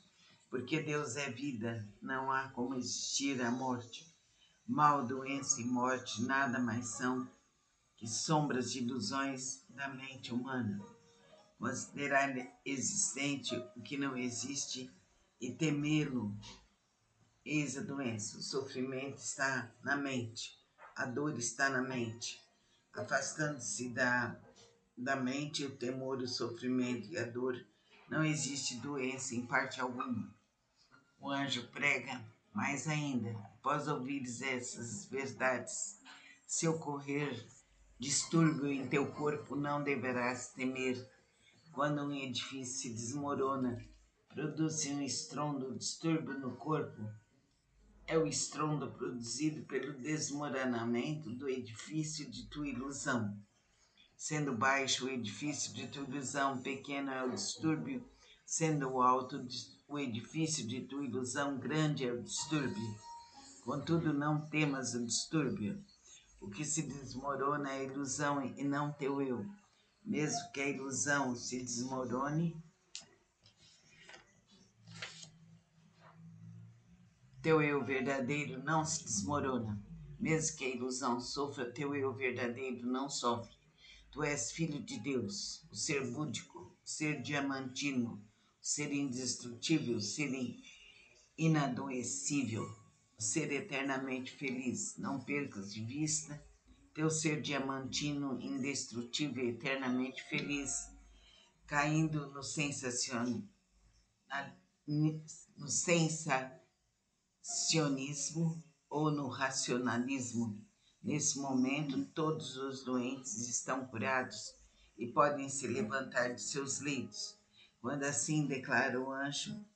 Porque Deus é vida, não há como existir a morte. Mal, doença e morte nada mais são que sombras de ilusões da mente humana. Considerar existente o que não existe e temê-lo, eis a doença. O sofrimento está na mente, a dor está na mente. Afastando-se da mente o temor, o sofrimento e a dor, não existe doença em parte alguma. O anjo prega mais ainda, após ouvires essas verdades, se ocorrer distúrbio em teu corpo, não deverás temer. Quando um edifício se desmorona, produz um estrondo, distúrbio no corpo. É o estrondo produzido pelo desmoronamento do edifício de tua ilusão. Sendo baixo o edifício de tua ilusão, pequeno é o distúrbio sendo o alto o edifício de tua ilusão grande é o distúrbio. Contudo, não temas o distúrbio. O que se desmorona é a ilusão e não teu eu. Mesmo que a ilusão se desmorone, teu eu verdadeiro não se desmorona. Mesmo que a ilusão sofra, teu eu verdadeiro não sofre. Tu és filho de Deus, o ser búdico, o ser diamantino, o ser indestrutível, o ser inadoecível, o ser eternamente feliz. Não percas de vista teu ser diamantino, indestrutível, eternamente feliz, caindo no sensacionismo ou no racionalismo. Nesse momento, todos os doentes estão curados e podem se levantar de seus leitos. Quando assim declara o anjo,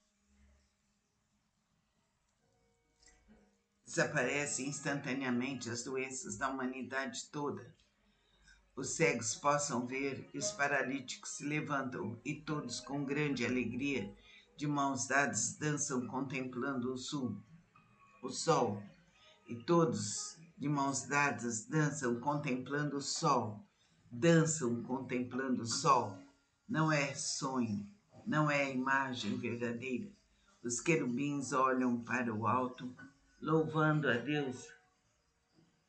desaparecem instantaneamente as doenças da humanidade toda. Os cegos possam ver e os paralíticos se levantam, e todos com grande alegria, de mãos dadas, dançam contemplando o sol. E todos, de mãos dadas, dançam contemplando o sol. Dançam contemplando o sol. Não é sonho, não é imagem verdadeira. Os querubins olham para o alto, louvando a Deus,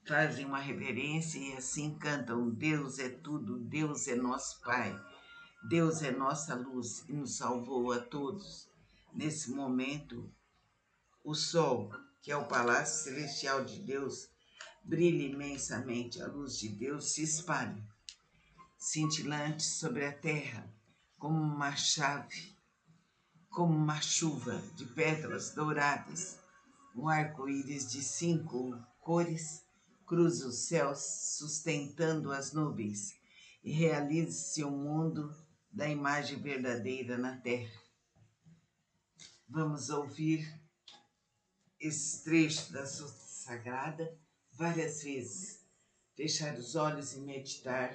fazem uma reverência e assim cantam: Deus é tudo, Deus é nosso Pai, Deus é nossa luz e nos salvou a todos. Nesse momento, o sol, que é o palácio celestial de Deus, brilha imensamente, a luz de Deus se espalha, cintilante sobre a terra, como uma chave, como uma chuva de pétalas douradas. Um arco-íris de 5 cores cruza os céus, sustentando as nuvens, e realiza-se o mundo da imagem verdadeira na terra. Vamos ouvir esse trecho da Sutra Sagrada várias vezes, fechar os olhos e meditar,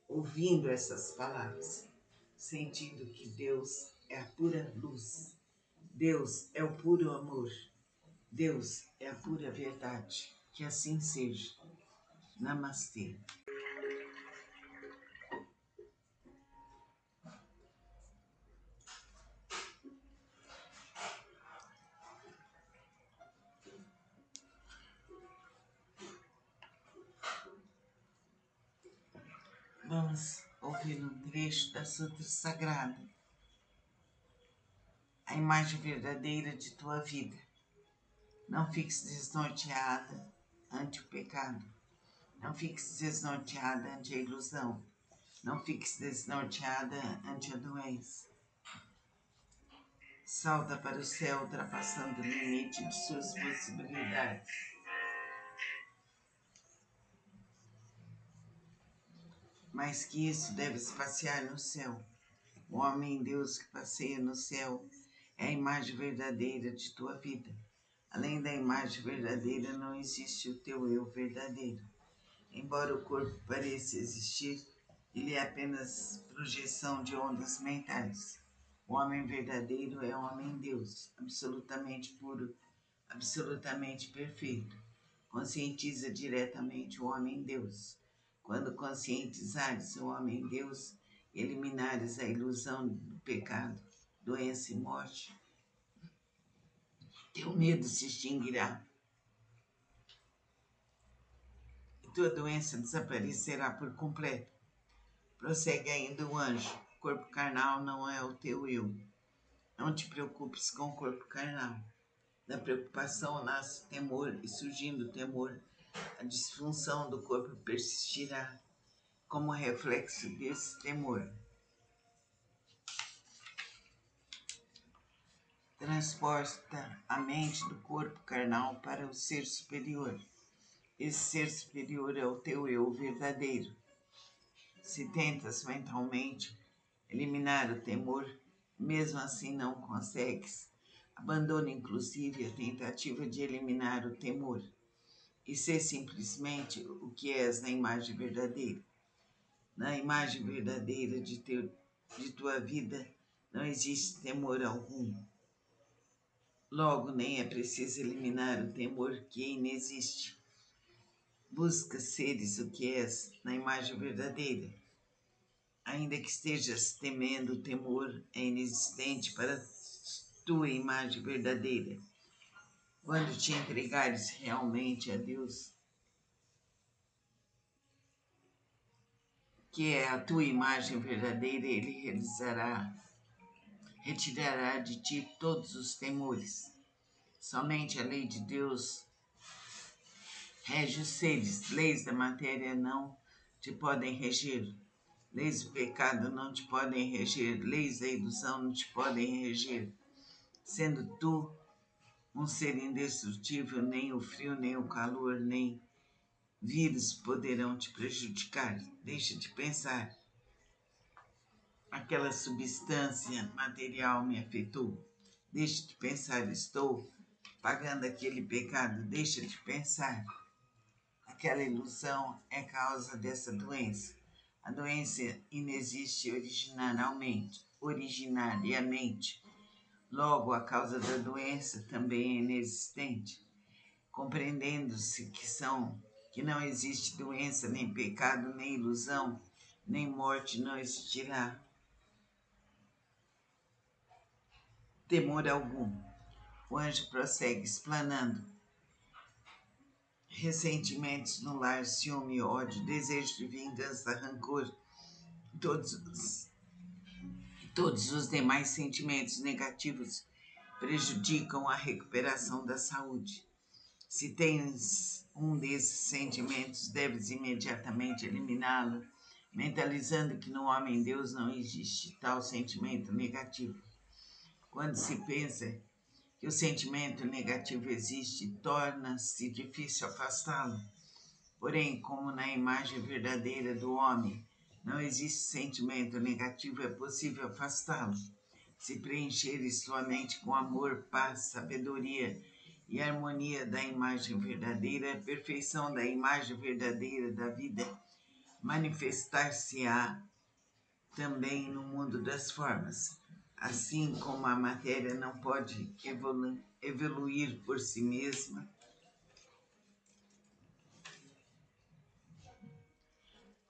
ouvindo essas palavras, sentindo que Deus é a pura luz, Deus é o puro amor, Deus é a pura verdade. Que assim seja. Namastê. Vamos ouvir um trecho da Sutra Sagrada, a imagem verdadeira de tua vida. Não fiques desnorteada ante o pecado. Não fiques desnorteada ante a ilusão. Não fiques desnorteada ante a doença. Salta para o céu, ultrapassando o limite de suas possibilidades. Mais que isso, deves passear no céu. O homem-deus que passeia no céu é a imagem verdadeira de tua vida. Além da imagem verdadeira, não existe o teu eu verdadeiro. Embora o corpo pareça existir, ele é apenas projeção de ondas mentais. O homem verdadeiro é um homem-deus, absolutamente puro, absolutamente perfeito. Conscientiza diretamente o homem-deus. Quando conscientizares o homem-deus, eliminares a ilusão do pecado, doença e morte, teu medo se extinguirá e tua doença desaparecerá por completo. Prossegue ainda o anjo: o corpo carnal não é o teu eu. Não te preocupes com o corpo carnal. Da preocupação nasce temor, e surgindo o temor, a disfunção do corpo persistirá. Como reflexo desse temor, transporta a mente do corpo carnal para o ser superior. Esse ser superior é o teu eu verdadeiro. Se tentas mentalmente eliminar o temor, mesmo assim não consegues. Abandona inclusive a tentativa de eliminar o temor e ser simplesmente o que és na imagem verdadeira. Na imagem verdadeira de tua vida, não existe temor algum. Logo, nem é preciso eliminar o temor que inexiste. Busca seres o que és na imagem verdadeira. Ainda que estejas temendo, o temor é inexistente para a tua imagem verdadeira. Quando te entregares realmente a Deus, que é a tua imagem verdadeira, Ele retirará de ti todos os temores. Somente a lei de Deus rege os seres. Leis da matéria não te podem reger. Leis do pecado não te podem reger. Leis da ilusão não te podem reger. Sendo tu um ser indestrutível, nem o frio, nem o calor, nem vírus poderão te prejudicar. Deixa de pensar. Aquela substância material me afetou. Deixa de pensar, estou pagando aquele pecado. Deixa de pensar. Aquela ilusão é causa dessa doença. A doença inexiste originariamente. Logo, a causa da doença também é inexistente. Compreendendo-se que não existe doença, nem pecado, nem ilusão, nem morte, não existirá temor algum. O anjo prossegue explanando. Ressentimentos no lar, ciúme, ódio, desejo de vingança, rancor, todos os demais sentimentos negativos prejudicam a recuperação da saúde. Se tens um desses sentimentos, deves imediatamente eliminá-lo, mentalizando que no homem Deus não existe tal sentimento negativo. Quando se pensa que o sentimento negativo existe, torna-se difícil afastá-lo. Porém, como na imagem verdadeira do homem não existe sentimento negativo, é possível afastá-lo. Se preencheres sua mente com amor, paz, sabedoria e harmonia da imagem verdadeira, a perfeição da imagem verdadeira da vida manifestar-se-á também no mundo das formas. Assim como a matéria não pode evoluir por si mesma,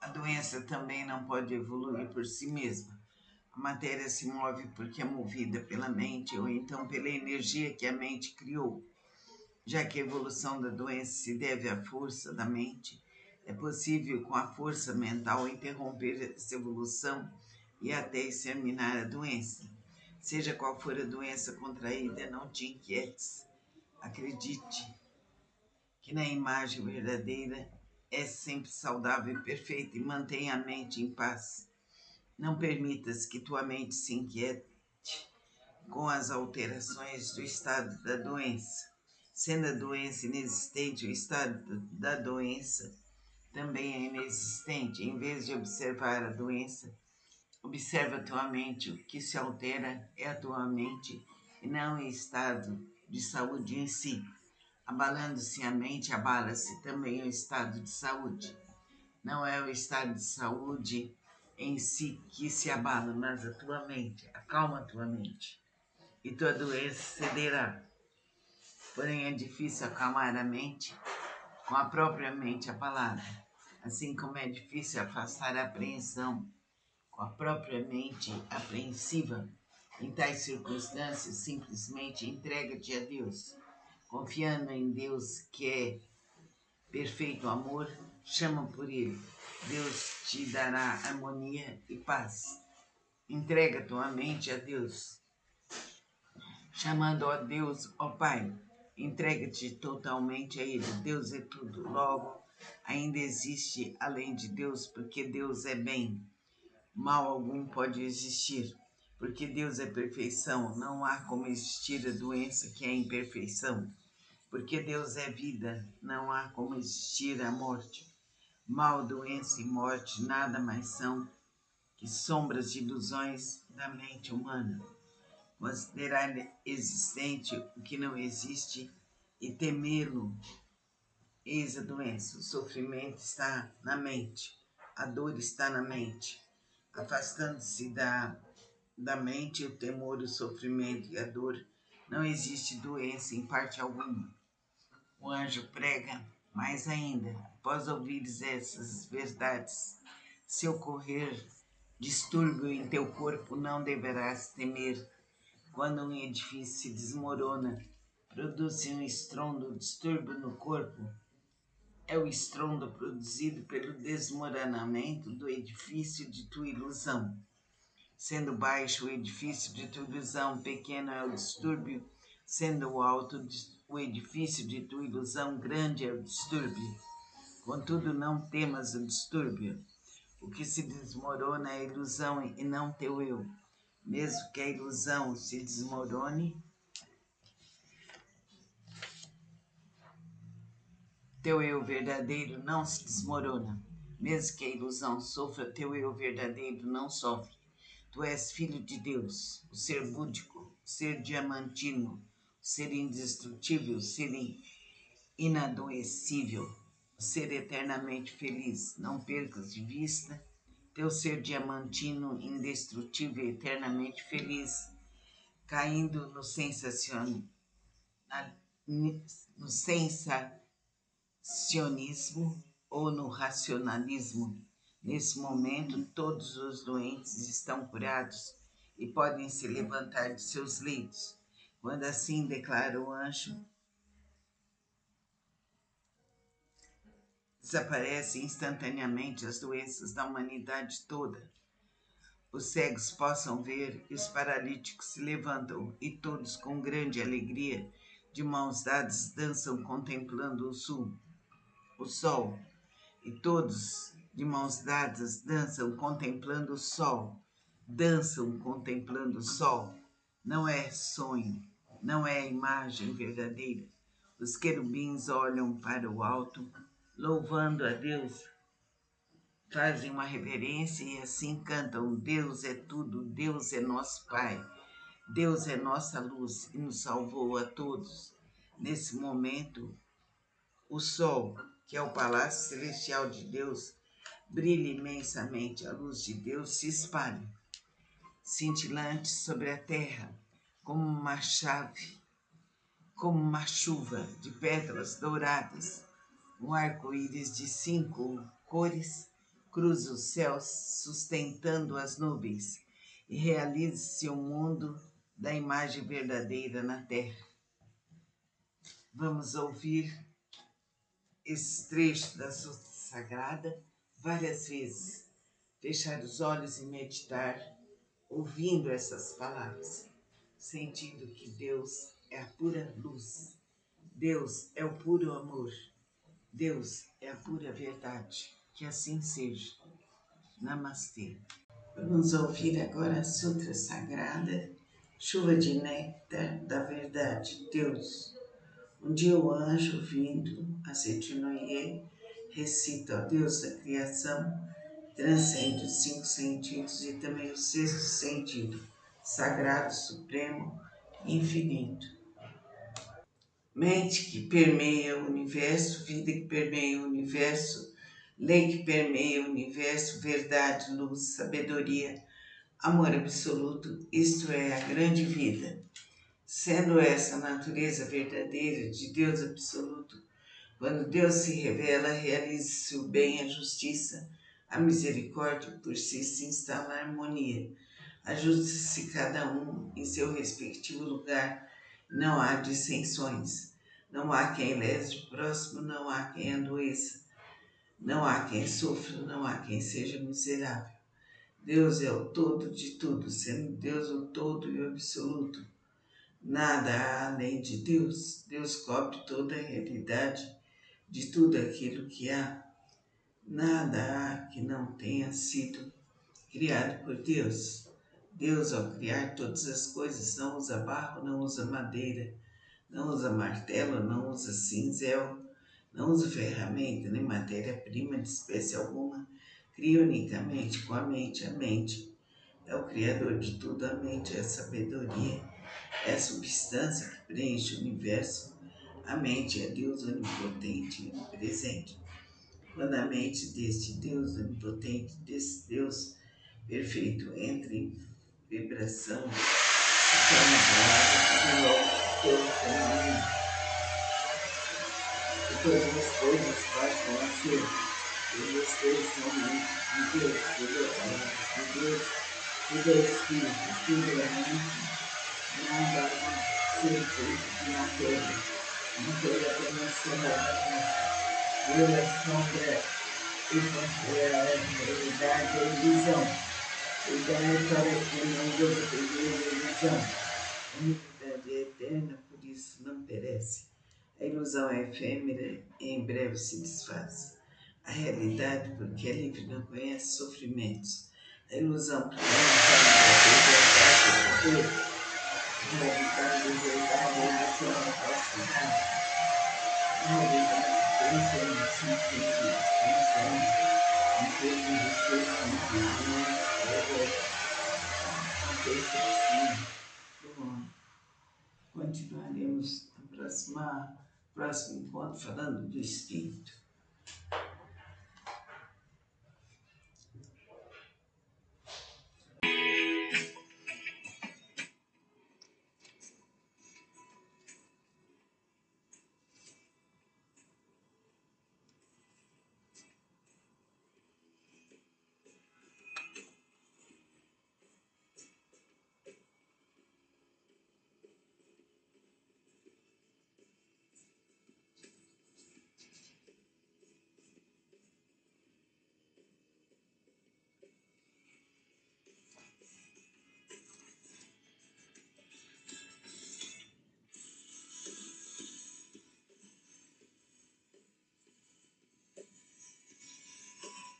a doença também não pode evoluir por si mesma. A matéria se move porque é movida pela mente ou então pela energia que a mente criou. Já que a evolução da doença se deve à força da mente, é possível com a força mental interromper essa evolução e até exterminar a doença. Seja qual for a doença contraída, não te inquietes. Acredite que na imagem verdadeira é sempre saudável e perfeita e mantenha a mente em paz. Não permitas que tua mente se inquiete com as alterações do estado da doença. Sendo a doença inexistente, o estado da doença também é inexistente. Em vez de observar a doença, observa a tua mente. O que se altera é a tua mente e não o estado de saúde em si. Abalando-se a mente, abala-se também o estado de saúde. Não é o estado de saúde em si que se abala, mas a tua mente. Acalma a tua mente e tua doença cederá. Porém, é difícil acalmar a mente com a própria mente abalada, assim como é difícil afastar a apreensão com a própria mente apreensiva. Em tais circunstâncias, simplesmente entrega-te a Deus. Confiando em Deus, que é perfeito amor, chama por Ele. Deus te dará harmonia e paz. Entrega tua mente a Deus, chamando a Deus, ó Pai. Entrega-te totalmente a Ele. Deus é tudo. Logo, ainda existe além de Deus, porque Deus é bem. Mal algum pode existir, porque Deus é perfeição. Não há como existir a doença que é imperfeição. Porque Deus é vida, não há como existir a morte. Mal, doença e morte nada mais são que sombras de ilusões da mente humana. Considerar existente o que não existe e temê-lo, eis a doença. O sofrimento está na mente, a dor está na mente. Afastando-se da da mente, o temor, o sofrimento e a dor. Não existe doença em parte alguma. O anjo prega mais ainda, após ouvires essas verdades. Se ocorrer distúrbio em teu corpo, não deverás temer. Quando um edifício se desmorona, produz um estrondo, distúrbio no corpo. É o estrondo produzido pelo desmoronamento do edifício de tua ilusão. Sendo baixo o edifício de tua ilusão, pequeno é o distúrbio. Sendo alto o edifício de tua ilusão, grande é o distúrbio. Contudo, não temas o distúrbio. O que se desmorona é a ilusão e não teu eu. Mesmo que a ilusão se desmorone, teu eu verdadeiro não se desmorona. Mesmo que a ilusão sofra, teu eu verdadeiro não sofre. Tu és filho de Deus, o ser búdico, o ser diamantino, o ser indestrutível, o ser inadoecível, o ser eternamente feliz. Não percas de vista teu ser diamantino, indestrutível, eternamente feliz, caindo no sensacionismo ou no racionalismo. Nesse momento, todos os doentes estão curados e podem se levantar de seus leitos. Quando assim declara o anjo, desaparecem instantaneamente as doenças da humanidade toda. Os cegos possam ver e os paralíticos se levantam, e todos com grande alegria, de mãos dadas, dançam contemplando o sol, e todos de mãos dadas dançam contemplando o sol, dançam contemplando o sol. Não é sonho, não é imagem verdadeira. Os querubins olham para o alto, louvando a Deus, fazem uma reverência e assim cantam: Deus é tudo, Deus é nosso Pai, Deus é nossa luz e nos salvou a todos. Nesse momento, o sol, que é o palácio celestial de Deus, brilha imensamente, a luz de Deus se espalha, cintilante sobre a terra, como uma chave, como uma chuva de pétalas douradas. Um arco-íris de 5 cores cruza os céus, sustentando as nuvens, e realiza-se o mundo da imagem verdadeira na terra. Vamos ouvir esse trecho da Sua Sagrada várias vezes. Fechar os olhos e meditar, ouvindo essas palavras, sentindo que Deus é a pura luz, Deus é o puro amor, Deus é a pura verdade. Que assim seja. Namastê. Vamos ouvir agora a Sutra Sagrada, Chuva de Néctar da Verdade, Deus. Um dia o anjo vindo a Setinoye recita ao Deus da criação, transcende os 5 sentidos e também o sexto sentido, sagrado, supremo, infinito. Mente que permeia o universo, vida que permeia o universo, lei que permeia o universo, verdade, luz, sabedoria, amor absoluto, isto é a grande vida. Sendo essa a natureza verdadeira de Deus absoluto, quando Deus se revela, realiza-se o bem, a justiça, a misericórdia, por si se instala a harmonia. Ajuste-se cada um em seu respectivo lugar, não há dissensões. Não há quem lese o próximo, não há quem adoeça, não há quem sofra, não há quem seja miserável. Deus é o todo de tudo, sendo Deus o todo e o absoluto. Nada há além de Deus. Deus cobre toda a realidade de tudo aquilo que há. Nada há que não tenha sido criado por Deus. Deus, ao criar todas as coisas, não usa barro, não usa madeira, não usa martelo, não usa cinzel, não usa ferramenta nem matéria-prima de espécie alguma. Cria unicamente com a mente. A mente é o Criador de tudo, a mente é a sabedoria, é a substância que preenche o universo. A mente é Deus onipotente e onipresente. Quando a mente deste Deus onipotente, desse Deus perfeito, entra em vibração, chama de logo teu feminino, e todas as coisas passam a ser, todas as coisas são de Deus, tudo é palavra de Deus, tudo é Espírito, tudo é mente, nada pode ser feito na terra, não foi apenas sombra, ele é sombra, enquanto é a realidade, é ilusão. Cuidado para que não deve perder a ilusão. A unidade é eterna, por isso não perece. A ilusão é efêmera e em breve se desfaz. A realidade, porque é livre, não conhece sofrimentos. A ilusão, porque não sabe da verdade, a realidade é verdade, a ilusão é falsidade. A realidade pensa em si, expansão, em termos de seus sentimentos, a percepção do homem. Continuaremos no próximo encontro falando do espírito.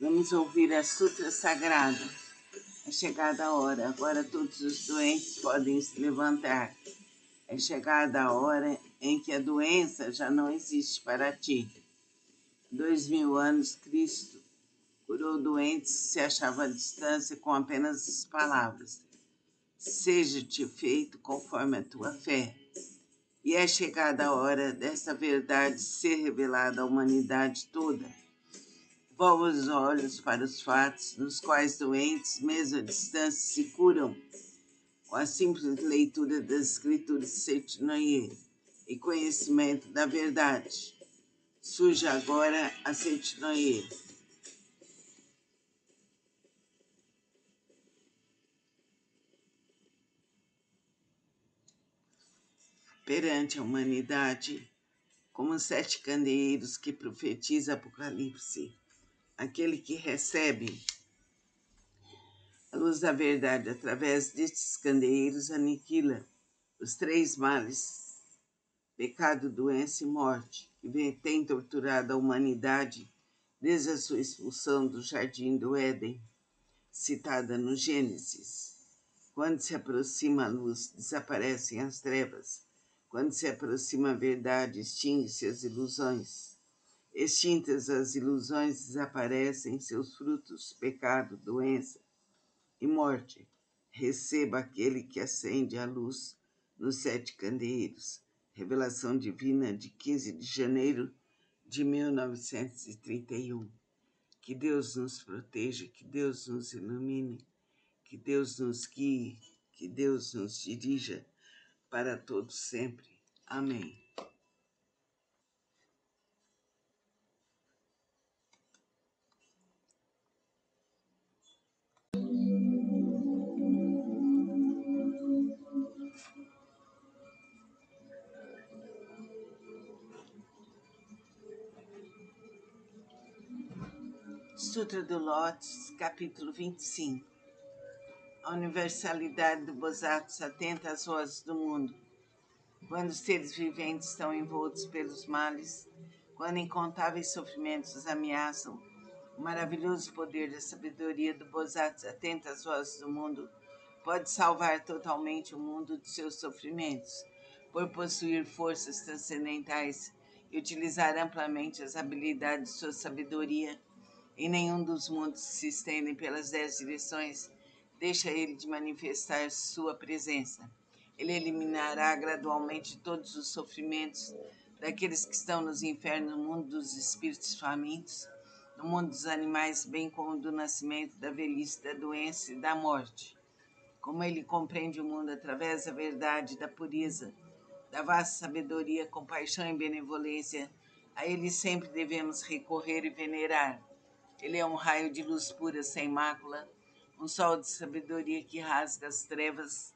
Vamos ouvir a Sutra Sagrada. É chegada a hora, agora todos os doentes podem se levantar. É chegada a hora em que a doença já não existe para ti. 2000 anos, Cristo curou doentes que se achavam à distância com apenas as palavras: seja-te feito conforme a tua fé. E é chegada a hora dessa verdade ser revelada à humanidade toda. Volva os olhos para os fatos nos quais doentes, mesmo à distância, se curam com a simples leitura das escrituras Seitinoye e conhecimento da verdade. Surge agora a Seitinoye. Perante a humanidade, como 7 candeeiros que profetiza Apocalipse, aquele que recebe a luz da verdade através destes candeeiros aniquila os 3 males, pecado, doença e morte, que tem torturado a humanidade desde a sua expulsão do jardim do Éden, citada no Gênesis. Quando se aproxima a luz, desaparecem as trevas. Quando se aproxima a verdade, extingue-se as ilusões. Extintas as ilusões, desaparecem seus frutos, pecado, doença e morte. Receba aquele que acende a luz nos 7 candeeiros. Revelação Divina de 15 de janeiro de 1931. Que Deus nos proteja, que Deus nos ilumine, que Deus nos guie, que Deus nos dirija para todos sempre. Amém. Sutra do Lótus, capítulo 25. A universalidade do Bodhisattva atenta às vozes do mundo. Quando os seres viventes estão envoltos pelos males, quando incontáveis sofrimentos os ameaçam, o maravilhoso poder da sabedoria do Bodhisattva atenta às vozes do mundo pode salvar totalmente o mundo dos seus sofrimentos, por possuir forças transcendentais e utilizar amplamente as habilidades de sua sabedoria. Em nenhum dos mundos que se estendem pelas 10 direções deixa ele de manifestar sua presença. Ele eliminará gradualmente todos os sofrimentos daqueles que estão nos infernos, no mundo dos espíritos famintos, no mundo dos animais, bem como do nascimento, da velhice, da doença e da morte. como ele compreende o mundo através da verdade, da pureza, da vasta sabedoria, compaixão e benevolência, a ele sempre devemos recorrer e venerar. Ele é um raio de luz pura, sem mácula, um sol de sabedoria que rasga as trevas.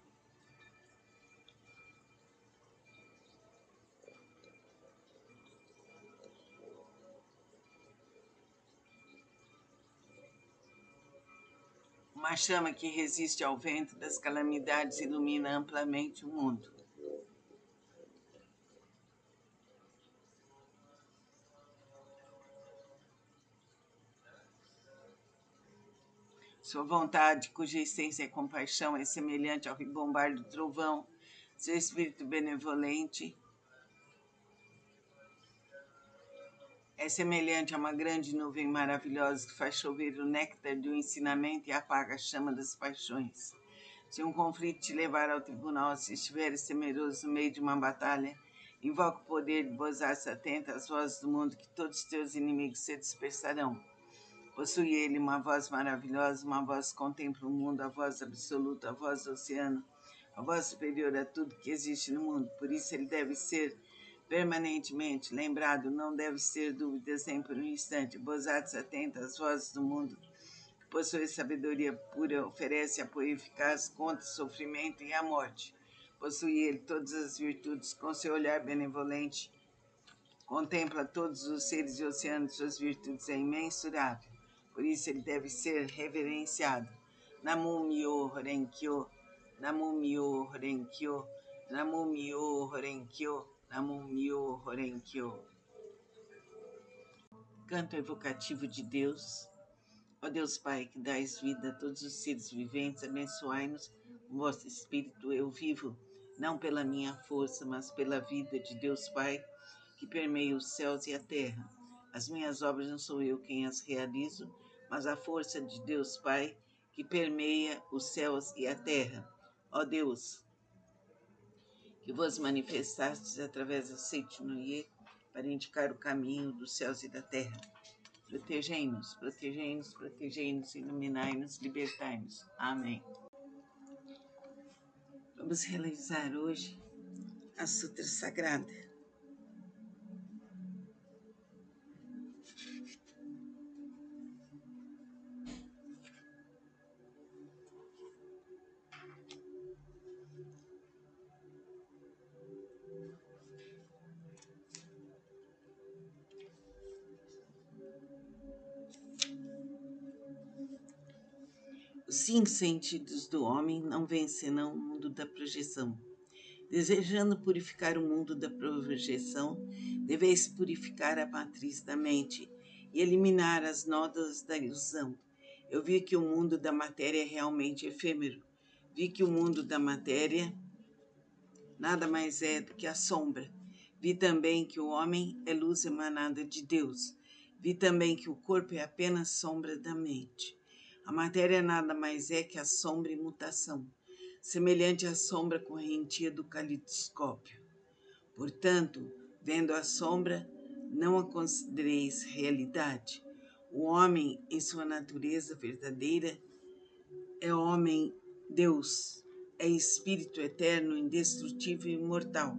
Uma chama que resiste ao vento das calamidades ilumina amplamente o mundo. Sua vontade, cuja essência é compaixão, é semelhante ao ribombar do trovão. Seu espírito benevolente é semelhante a uma grande nuvem maravilhosa que faz chover o néctar do ensinamento e apaga a chama das paixões. Se um conflito te levar ao tribunal, se estiveres temeroso no meio de uma batalha, invoca o poder de Bosatsu, atenta às vozes do mundo, que todos os teus inimigos se dispersarão. Possui ele uma voz maravilhosa, uma voz que contempla o mundo, a voz absoluta, a voz do oceano, a voz superior a tudo que existe no mundo. Por isso ele deve ser permanentemente lembrado, não deve ter dúvidas nem por um instante. Bosatsu atenta às vozes do mundo, que possui sabedoria pura, oferece apoio eficaz contra o sofrimento e a morte. Possui ele todas as virtudes, com seu olhar benevolente, contempla todos os seres e o oceano de suas virtudes é imensurável. Por isso ele deve ser reverenciado. Namu Myo Horenkyo, Namu Myo Horenkyo, Namu Myo Horenkyo, Namu Myo Horenkyo. Canto evocativo de Deus. Ó Deus Pai, que dais vida a todos os seres viventes, abençoai-nos com vosso Espírito. Eu vivo, não pela minha força, mas pela vida de Deus Pai, que permeia os céus e a terra. As minhas obras não sou eu quem as realizo, mas a força de Deus Pai, que permeia os céus e a terra. Ó Deus, que vos manifestastes através do Seitinoye para indicar o caminho dos céus e da terra. Protegei-nos, protegei-nos, protegei-nos, iluminai-nos, libertai-nos. Amém. Vamos realizar hoje a Sutra Sagrada. Os 5 sentidos do homem não vencerão o mundo da projeção. Desejando purificar o mundo da projeção, deveis purificar a matriz da mente e eliminar as nódoas da ilusão. Eu vi que o mundo da matéria é realmente efêmero. Vi que o mundo da matéria nada mais é do que a sombra. Vi também que o homem é luz emanada de Deus. Vi também que o corpo é apenas sombra da mente. A matéria nada mais é que a sombra e mutação, semelhante à sombra correntia do caleidoscópio. Portanto, vendo a sombra, não a considereis realidade. O homem, em sua natureza verdadeira, é homem Deus, é espírito eterno, indestrutível e imortal,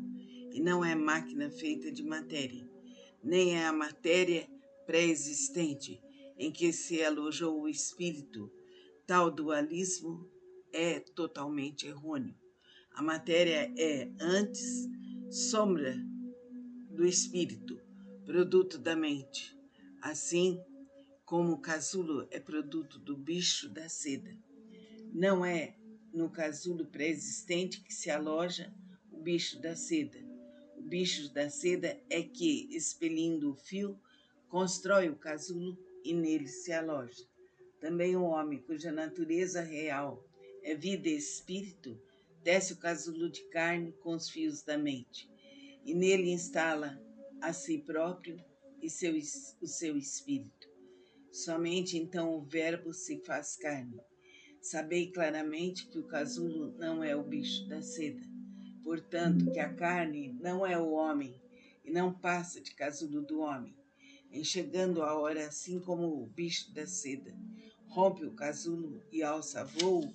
e não é máquina feita de matéria, nem é a matéria pré-existente em que se alojou o espírito. Tal dualismo é totalmente errôneo. A matéria é, antes, sombra do espírito, produto da mente, assim como o casulo é produto do bicho da seda. Não é no casulo pré-existente que se aloja o bicho da seda. O bicho da seda é que, expelindo o fio, constrói o casulo e nele se aloja. Também o homem, cuja natureza real é vida e espírito, tece o casulo de carne com os fios da mente, e nele instala a si próprio e o seu espírito. Somente então o Verbo se faz carne. Sabei claramente que o casulo não é o bicho da seda, portanto que a carne não é o homem e não passa de casulo do homem. Em chegando a hora, assim como o bicho da seda rompe o casulo e alça voo,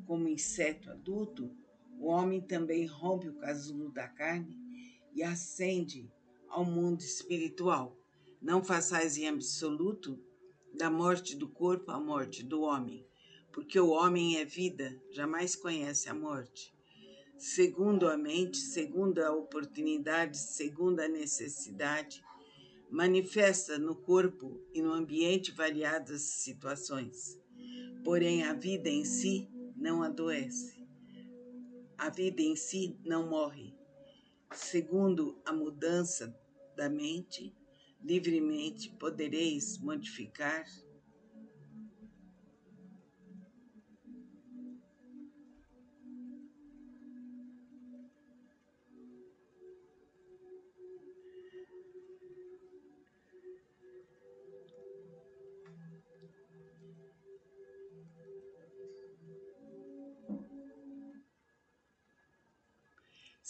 como inseto adulto, o homem também rompe o casulo da carne e ascende ao mundo espiritual. Não façais em absoluto da morte do corpo a morte do homem, porque o homem é vida, jamais conhece a morte. Segundo a mente, segundo a oportunidade, segundo a necessidade, manifesta no corpo e no ambiente variadas situações. Porém, a vida em si não adoece. A vida em si não morre. Segundo a mudança da mente, livremente podereis modificar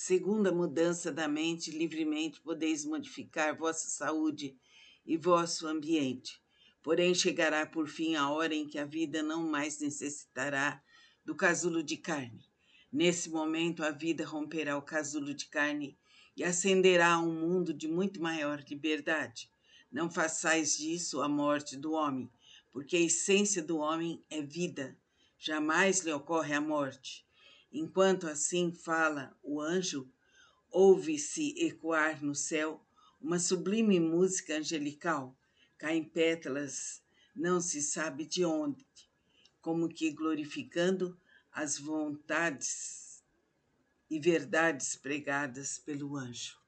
segundo a mudança da mente, livremente podeis modificar vossa saúde e vosso ambiente. Porém, chegará por fim a hora em que a vida não mais necessitará do casulo de carne. Nesse momento, a vida romperá o casulo de carne e ascenderá a um mundo de muito maior liberdade. Não façais disso a morte do homem, porque a essência do homem é vida. Jamais lhe ocorre a morte. Enquanto assim fala o anjo, ouve-se ecoar no céu uma sublime música angelical. Caem pétalas, não se sabe de onde, como que glorificando as vontades e verdades pregadas pelo anjo.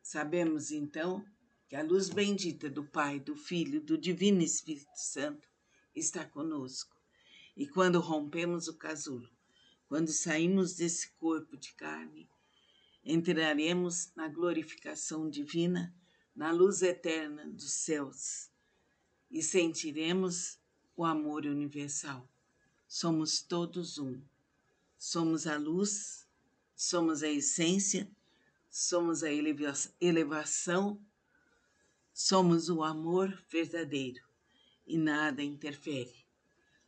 Sabemos, então, que a luz bendita do Pai, do Filho, do Divino Espírito Santo está conosco. E quando rompemos o casulo, quando saímos desse corpo de carne, entraremos na glorificação divina, na luz eterna dos céus e sentiremos o amor universal. Somos todos um. Somos a luz, somos a essência, somos a elevação, somos o amor verdadeiro e nada interfere.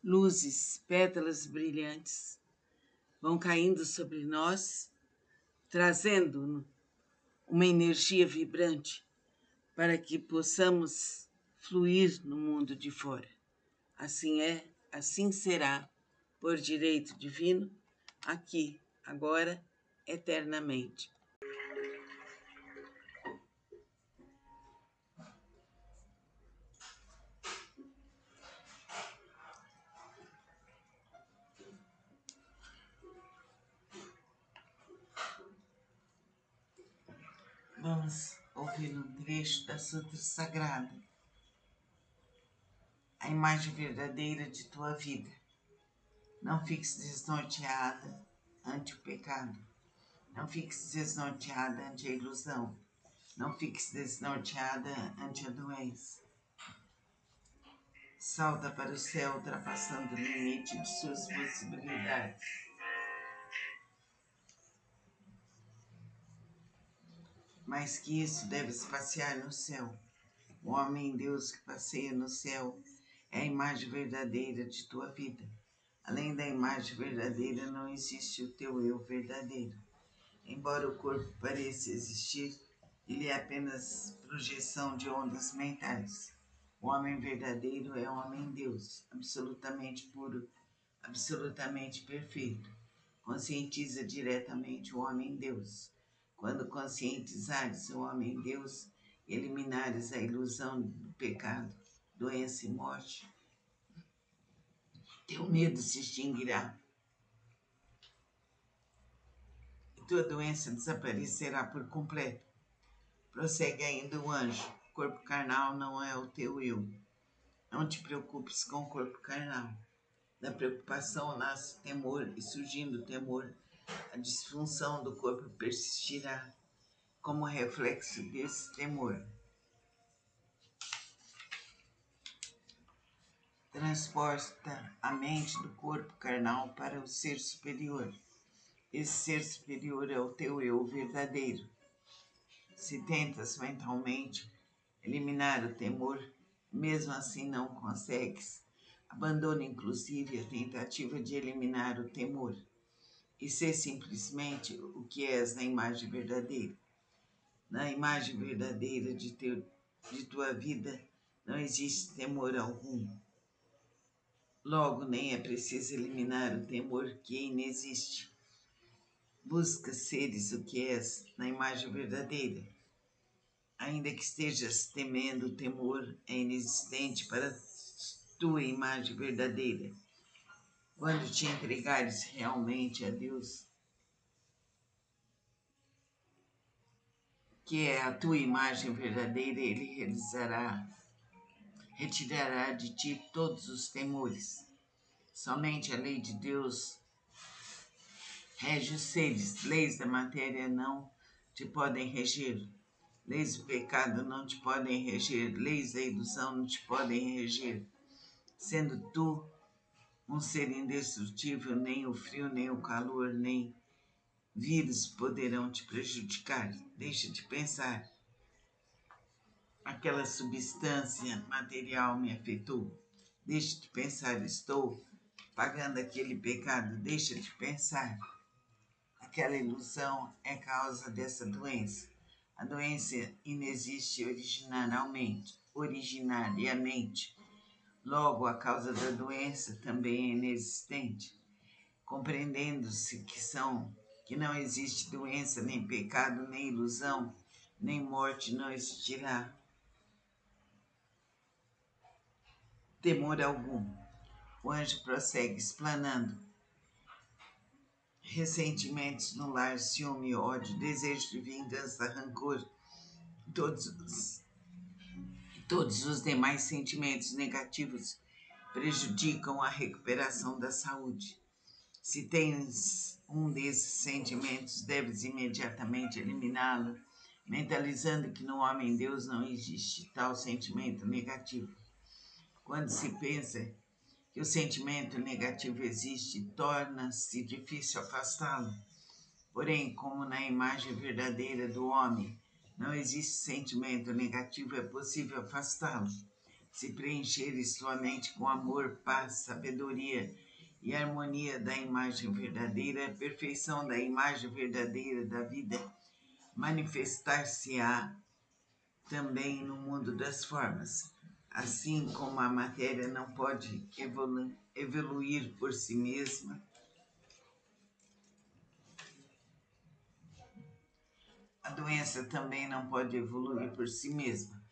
Luzes, pétalas brilhantes vão caindo sobre nós, trazendo uma energia vibrante para que possamos fluir no mundo de fora. Assim é, assim será, por direito divino, aqui, agora, eternamente. Vamos ouvir um trecho da Sutra Sagrada, a imagem verdadeira de tua vida. Não fiques desnorteada ante o pecado. Não fiques desnorteada ante a ilusão. Não fiques desnorteada ante a doença. Salta para o céu, ultrapassando o limite de suas possibilidades. Mais que isso, deves passear no céu. O homem-deus que passeia no céu é a imagem verdadeira de tua vida. Além da imagem verdadeira, não existe o teu eu verdadeiro. Embora o corpo pareça existir, ele é apenas projeção de ondas mentais. O homem verdadeiro é um homem-deus, absolutamente puro, absolutamente perfeito. Conscientiza diretamente o homem-deus. Quando conscientizares o homem-deus, eliminares a ilusão do pecado, doença e morte, teu medo se extinguirá e tua doença desaparecerá por completo. Prossegue ainda o anjo. O corpo carnal não é o teu eu. Não te preocupes com o corpo carnal. Da preocupação nasce temor, e surgindo o temor, a disfunção do corpo persistirá como reflexo desse temor. Transporta a mente do corpo carnal para o ser superior. Esse ser superior é o teu eu verdadeiro. Se tentas mentalmente eliminar o temor, mesmo assim não consegues. A Abandona inclusive a tentativa de eliminar o temor e ser simplesmente o que és na imagem verdadeira. Na imagem verdadeira de tua vida não existe temor algum. Logo, nem é preciso eliminar o temor que inexiste. Busca seres o que és na imagem verdadeira. Ainda que estejas temendo, o temor é inexistente para tua imagem verdadeira. Quando te entregares realmente a Deus, que é a tua imagem verdadeira, Ele retirará de ti todos os temores. Somente a lei de Deus rege os seres. Leis da matéria não te podem reger. Leis do pecado não te podem reger. Leis da ilusão não te podem reger. Sendo tu um ser indestrutível, nem o frio, nem o calor, nem vírus poderão te prejudicar. Deixa de pensar. Aquela substância material me afetou. Deixa de pensar, estou pagando aquele pecado. Deixa de pensar. Aquela ilusão é causa dessa doença. A doença inexiste originariamente. Logo, a causa da doença também é inexistente. Compreendendo-se que não existe doença, nem pecado, nem ilusão, nem morte, não existirá temor algum. O anjo prossegue explanando. Ressentimentos no lar, ciúme, ódio, desejo de vingança, rancor, todos os demais sentimentos negativos prejudicam a recuperação da saúde. Se tens um desses sentimentos, deves imediatamente eliminá-lo, mentalizando que no homem-deus não existe tal sentimento negativo. Quando se pensa que o sentimento negativo existe, torna-se difícil afastá-lo. Porém, como na imagem verdadeira do homem não existe sentimento negativo, é possível afastá-lo. Se preencheres sua mente com amor, paz, sabedoria e harmonia da imagem verdadeira, a perfeição da imagem verdadeira da vida manifestar-se-á também no mundo das formas. Assim como a matéria não pode evoluir por si mesma, a doença também não pode evoluir por si mesma.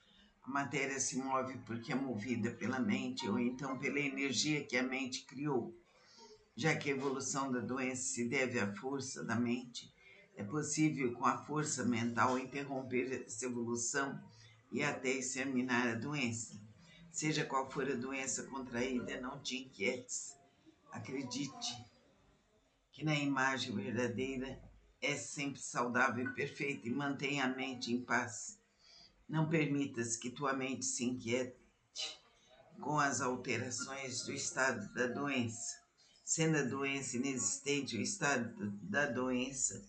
A matéria se move porque é movida pela mente ou então pela energia que a mente criou. Já que a evolução da doença se deve à força da mente, é possível com a força mental interromper essa evolução e até exterminar a doença. Seja qual for a doença contraída, não te inquietes. Acredite que na imagem verdadeira é sempre saudável e perfeita e mantenha a mente em paz. Não permitas que tua mente se inquiete com as alterações do estado da doença. Sendo a doença inexistente, o estado da doença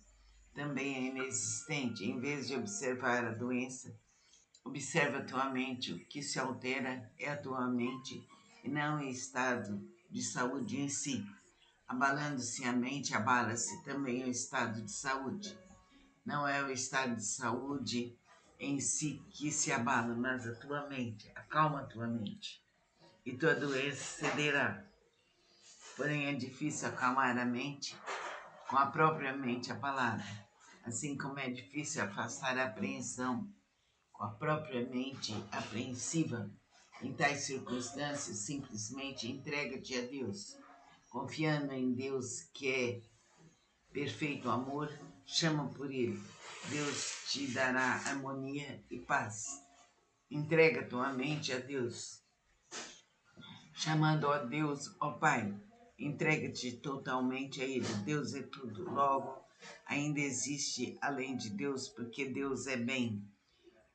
também é inexistente. Em vez de observar a doença, observa a tua mente. O que se altera é a tua mente e não o estado de saúde em si. Abalando-se a mente, abala-se também o estado de saúde. Não é o estado de saúde em si que se abala, mas a tua mente. Acalma a tua mente e tua doença cederá. Porém, é difícil acalmar a mente com a própria mente abalada, assim como é difícil afastar a apreensão com a própria mente apreensiva. Em tais circunstâncias, simplesmente entrega-te a Deus. Confiando em Deus, que é perfeito amor, chama por Ele. Deus te dará harmonia e paz. Entrega tua mente a Deus, chamando a Deus, ó Pai. Entrega-te totalmente a Ele. Deus é tudo. Logo, ainda existe além de Deus, porque Deus é bem.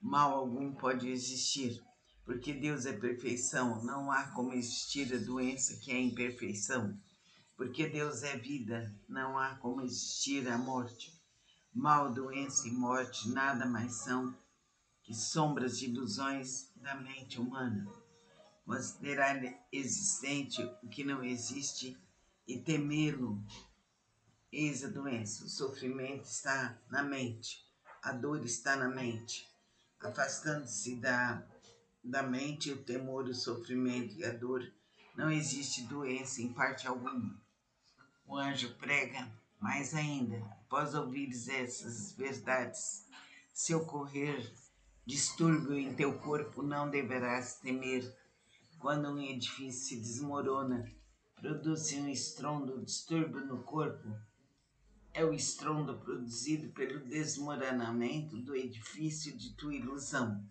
Mal algum pode existir, porque Deus é perfeição. Não há como existir a doença que é imperfeição. Porque Deus é vida, não há como existir a morte. Mal, doença e morte nada mais são que sombras de ilusões da mente humana. considerar existente o que não existe e temê-lo. Eis a doença, o sofrimento está na mente, a dor está na mente. Afastando-se da mente, o temor, o sofrimento e a dor, não existe doença em parte alguma. O anjo prega mais ainda, após ouvires essas verdades, se ocorrer distúrbio em teu corpo, não deverás temer. Quando um edifício se desmorona, produz um estrondo, distúrbio no corpo. É o estrondo produzido pelo desmoronamento do edifício de tua ilusão.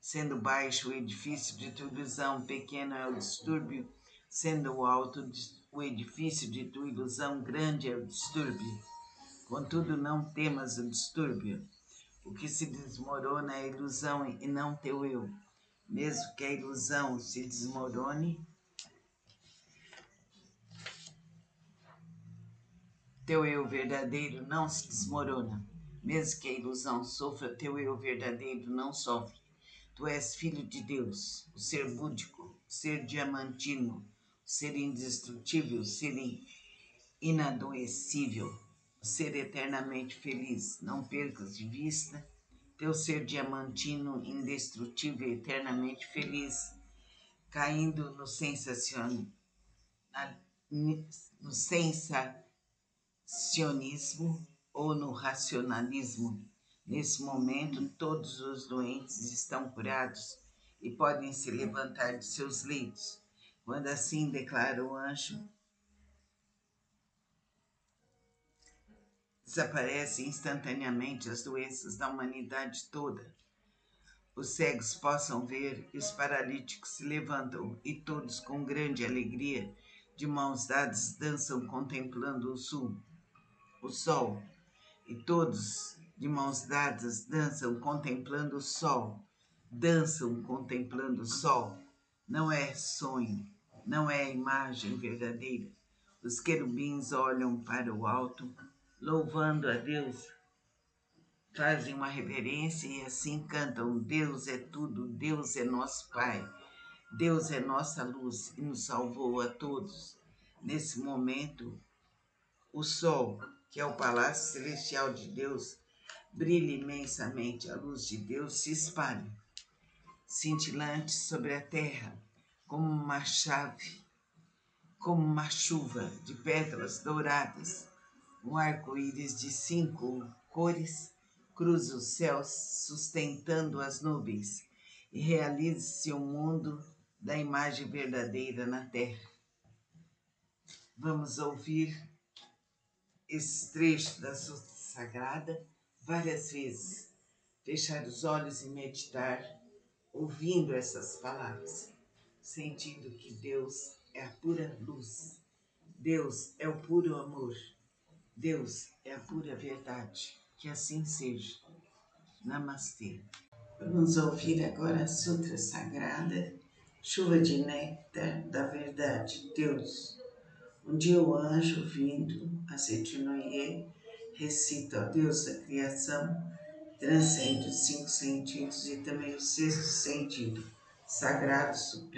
Sendo baixo o edifício de tua ilusão, pequeno é o distúrbio, sendo alto o edifício de tua ilusão, grande é o distúrbio. Contudo, não temas o distúrbio. O que se desmorona é a ilusão e não teu eu. Mesmo que a ilusão se desmorone, teu eu verdadeiro não se desmorona. Mesmo que a ilusão sofra, teu eu verdadeiro não sofre. Tu és filho de Deus, o ser búdico, o ser diamantino, o ser indestrutível, o ser inadoecível, o ser eternamente feliz. Não percas de vista teu ser diamantino, indestrutível e eternamente feliz, caindo no sensacionismo, ou no racionalismo. Nesse momento, todos os doentes estão curados e podem se levantar de seus leitos. Quando assim declara o anjo, desaparecem instantaneamente as doenças da humanidade toda. Os cegos possam ver e os paralíticos se levantam, e todos com grande alegria, de mãos dadas, dançam contemplando o sol. E todos, de mãos dadas, dançam contemplando o sol. Dançam contemplando o sol. Não é sonho, não é imagem verdadeira. Os querubins olham para o alto, louvando a Deus, fazem uma reverência e assim cantam: Deus é tudo, Deus é nosso Pai, Deus é nossa luz e nos salvou a todos. Nesse momento, o sol, que é o palácio celestial de Deus, brilha imensamente, a luz de Deus se espalha, cintilante sobre a terra, como uma chave, como uma chuva de pétalas douradas. Um arco-íris de 5 cores cruza os céus, sustentando as nuvens, e realiza-se o mundo da imagem verdadeira na terra. Vamos ouvir esse trecho da Sutta Sagrada várias vezes, fechar os olhos e meditar, ouvindo essas palavras, sentindo que Deus é a pura luz, Deus é o puro amor, Deus é a pura verdade. Que assim seja. Namastê. Vamos ouvir agora a Sutra Sagrada, Chuva de Néctar da Verdade, Deus. Um dia o anjo, vindo a Setinoye, recita ao Deus da criação, transcende os 5 sentidos e também o 6º sentido, sagrado, supremo,